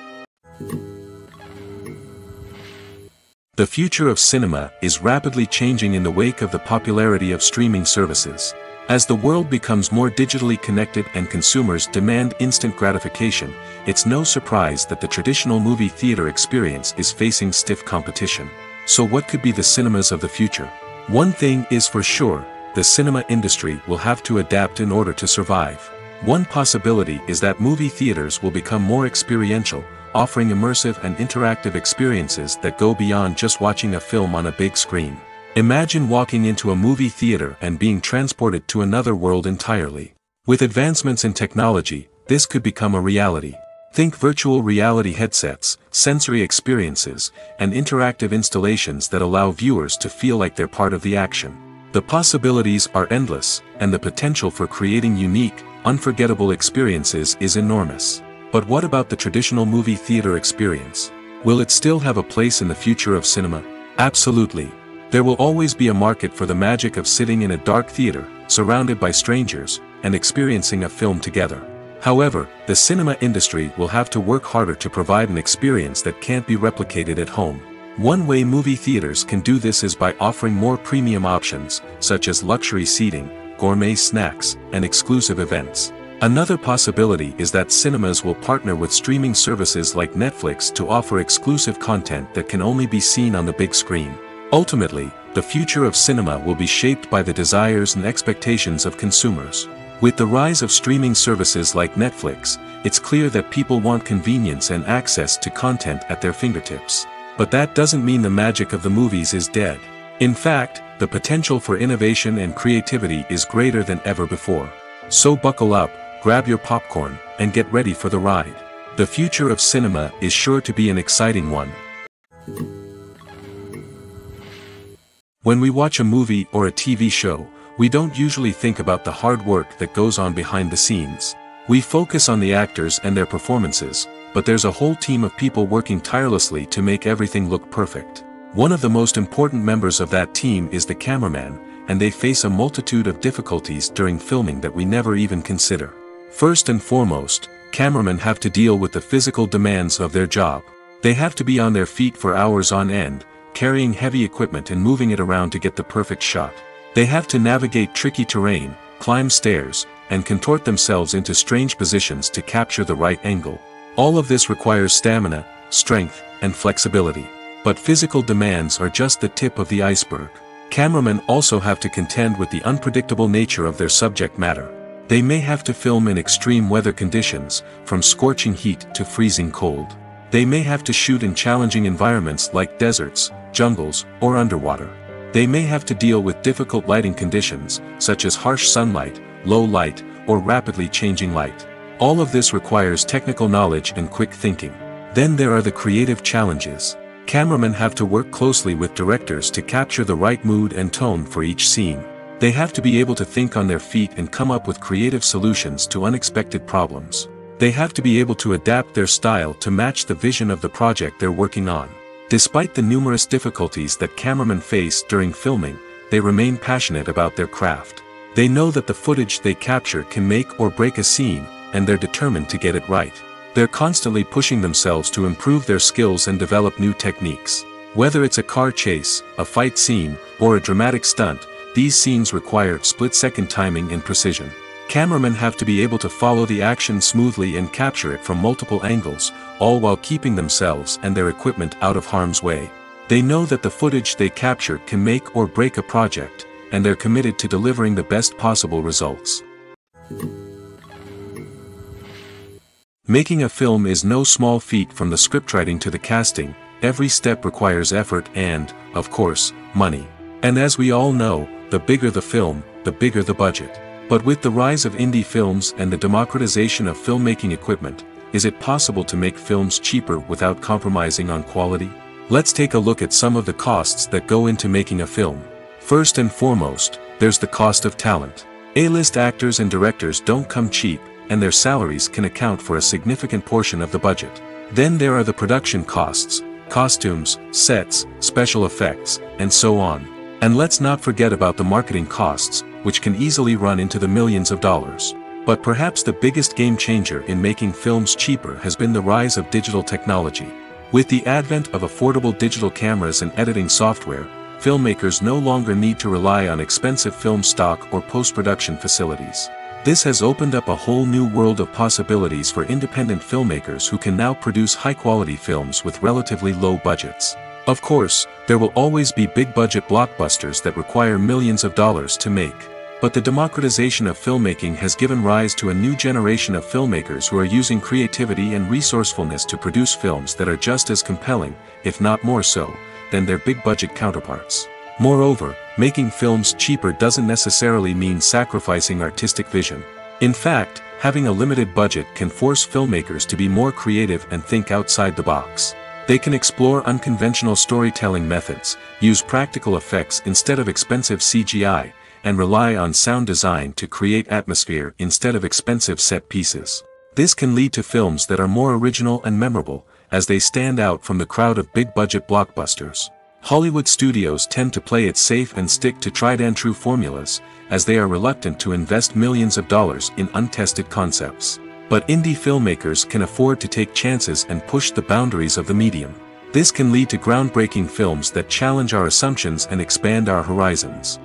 The future of cinema is rapidly changing in the wake of the popularity of streaming services. As the world becomes more digitally connected and consumers demand instant gratification, it's no surprise that the traditional movie theater experience is facing stiff competition. So what could be the cinemas of the future? One thing is for sure, the cinema industry will have to adapt in order to survive. One possibility is that movie theaters will become more experiential, offering immersive and interactive experiences that go beyond just watching a film on a big screen. Imagine walking into a movie theater and being transported to another world entirely. With advancements in technology, this could become a reality. Think virtual reality headsets, sensory experiences, and interactive installations that allow viewers to feel like they're part of the action. The possibilities are endless, and the potential for creating unique, unforgettable experiences is enormous. But what about the traditional movie theater experience? Will it still have a place in the future of cinema? Absolutely. There will always be a market for the magic of sitting in a dark theater, surrounded by strangers, and experiencing a film together. However, the cinema industry will have to work harder to provide an experience that can't be replicated at home. One way movie theaters can do this is by offering more premium options, such as luxury seating, gourmet snacks, and exclusive events. Another possibility is that cinemas will partner with streaming services like Netflix to offer exclusive content that can only be seen on the big screen. Ultimately, the future of cinema will be shaped by the desires and expectations of consumers. With the rise of streaming services like Netflix, it's clear that people want convenience and access to content at their fingertips. But that doesn't mean the magic of the movies is dead. In fact, the potential for innovation and creativity is greater than ever before. So buckle up, grab your popcorn, and get ready for the ride. The future of cinema is sure to be an exciting one. When we watch a movie or a TV show, we don't usually think about the hard work that goes on behind the scenes. We focus on the actors and their performances, but there's a whole team of people working tirelessly to make everything look perfect. One of the most important members of that team is the cameraman, and they face a multitude of difficulties during filming that we never even consider. First and foremost, cameramen have to deal with the physical demands of their job. They have to be on their feet for hours on end, carrying heavy equipment and moving it around to get the perfect shot. They have to navigate tricky terrain, climb stairs, and contort themselves into strange positions to capture the right angle. All of this requires stamina, strength, and flexibility. But physical demands are just the tip of the iceberg. Cameramen also have to contend with the unpredictable nature of their subject matter. They may have to film in extreme weather conditions, from scorching heat to freezing cold. They may have to shoot in challenging environments like deserts, jungles, or underwater. They may have to deal with difficult lighting conditions, such as harsh sunlight, low light, or rapidly changing light. All of this requires technical knowledge and quick thinking. Then there are the creative challenges. Cameramen have to work closely with directors to capture the right mood and tone for each scene. They have to be able to think on their feet and come up with creative solutions to unexpected problems. They have to be able to adapt their style to match the vision of the project they're working on. Despite the numerous difficulties that cameramen face during filming, they remain passionate about their craft. They know that the footage they capture can make or break a scene, and they're determined to get it right. They're constantly pushing themselves to improve their skills and develop new techniques. Whether it's a car chase, a fight scene, or a dramatic stunt, these scenes require split-second timing and precision. Cameramen have to be able to follow the action smoothly and capture it from multiple angles, all while keeping themselves and their equipment out of harm's way. They know that the footage they capture can make or break a project, and they're committed to delivering the best possible results. Making a film is no small feat. From the scriptwriting to the casting, every step requires effort and, of course, money. And as we all know, the bigger the film, the bigger the budget. But with the rise of indie films and the democratization of filmmaking equipment, is it possible to make films cheaper without compromising on quality? Let's take a look at some of the costs that go into making a film. First and foremost, there's the cost of talent. A-list actors and directors don't come cheap, and their salaries can account for a significant portion of the budget. Then there are the production costs, costumes, sets, special effects, and so on. And let's not forget about the marketing costs, which can easily run into the millions of dollars. But perhaps the biggest game changer in making films cheaper has been the rise of digital technology. With the advent of affordable digital cameras and editing software, filmmakers no longer need to rely on expensive film stock or post-production facilities. This has opened up a whole new world of possibilities for independent filmmakers who can now produce high-quality films with relatively low budgets. Of course, there will always be big-budget blockbusters that require millions of dollars to make. But the democratization of filmmaking has given rise to a new generation of filmmakers who are using creativity and resourcefulness to produce films that are just as compelling, if not more so, than their big-budget counterparts. Moreover, making films cheaper doesn't necessarily mean sacrificing artistic vision. In fact, having a limited budget can force filmmakers to be more creative and think outside the box. They can explore unconventional storytelling methods, use practical effects instead of expensive CGI, and rely on sound design to create atmosphere instead of expensive set pieces. This can lead to films that are more original and memorable, as they stand out from the crowd of big-budget blockbusters. Hollywood studios tend to play it safe and stick to tried-and-true formulas, as they are reluctant to invest millions of dollars in untested concepts. But indie filmmakers can afford to take chances and push the boundaries of the medium. This can lead to groundbreaking films that challenge our assumptions and expand our horizons.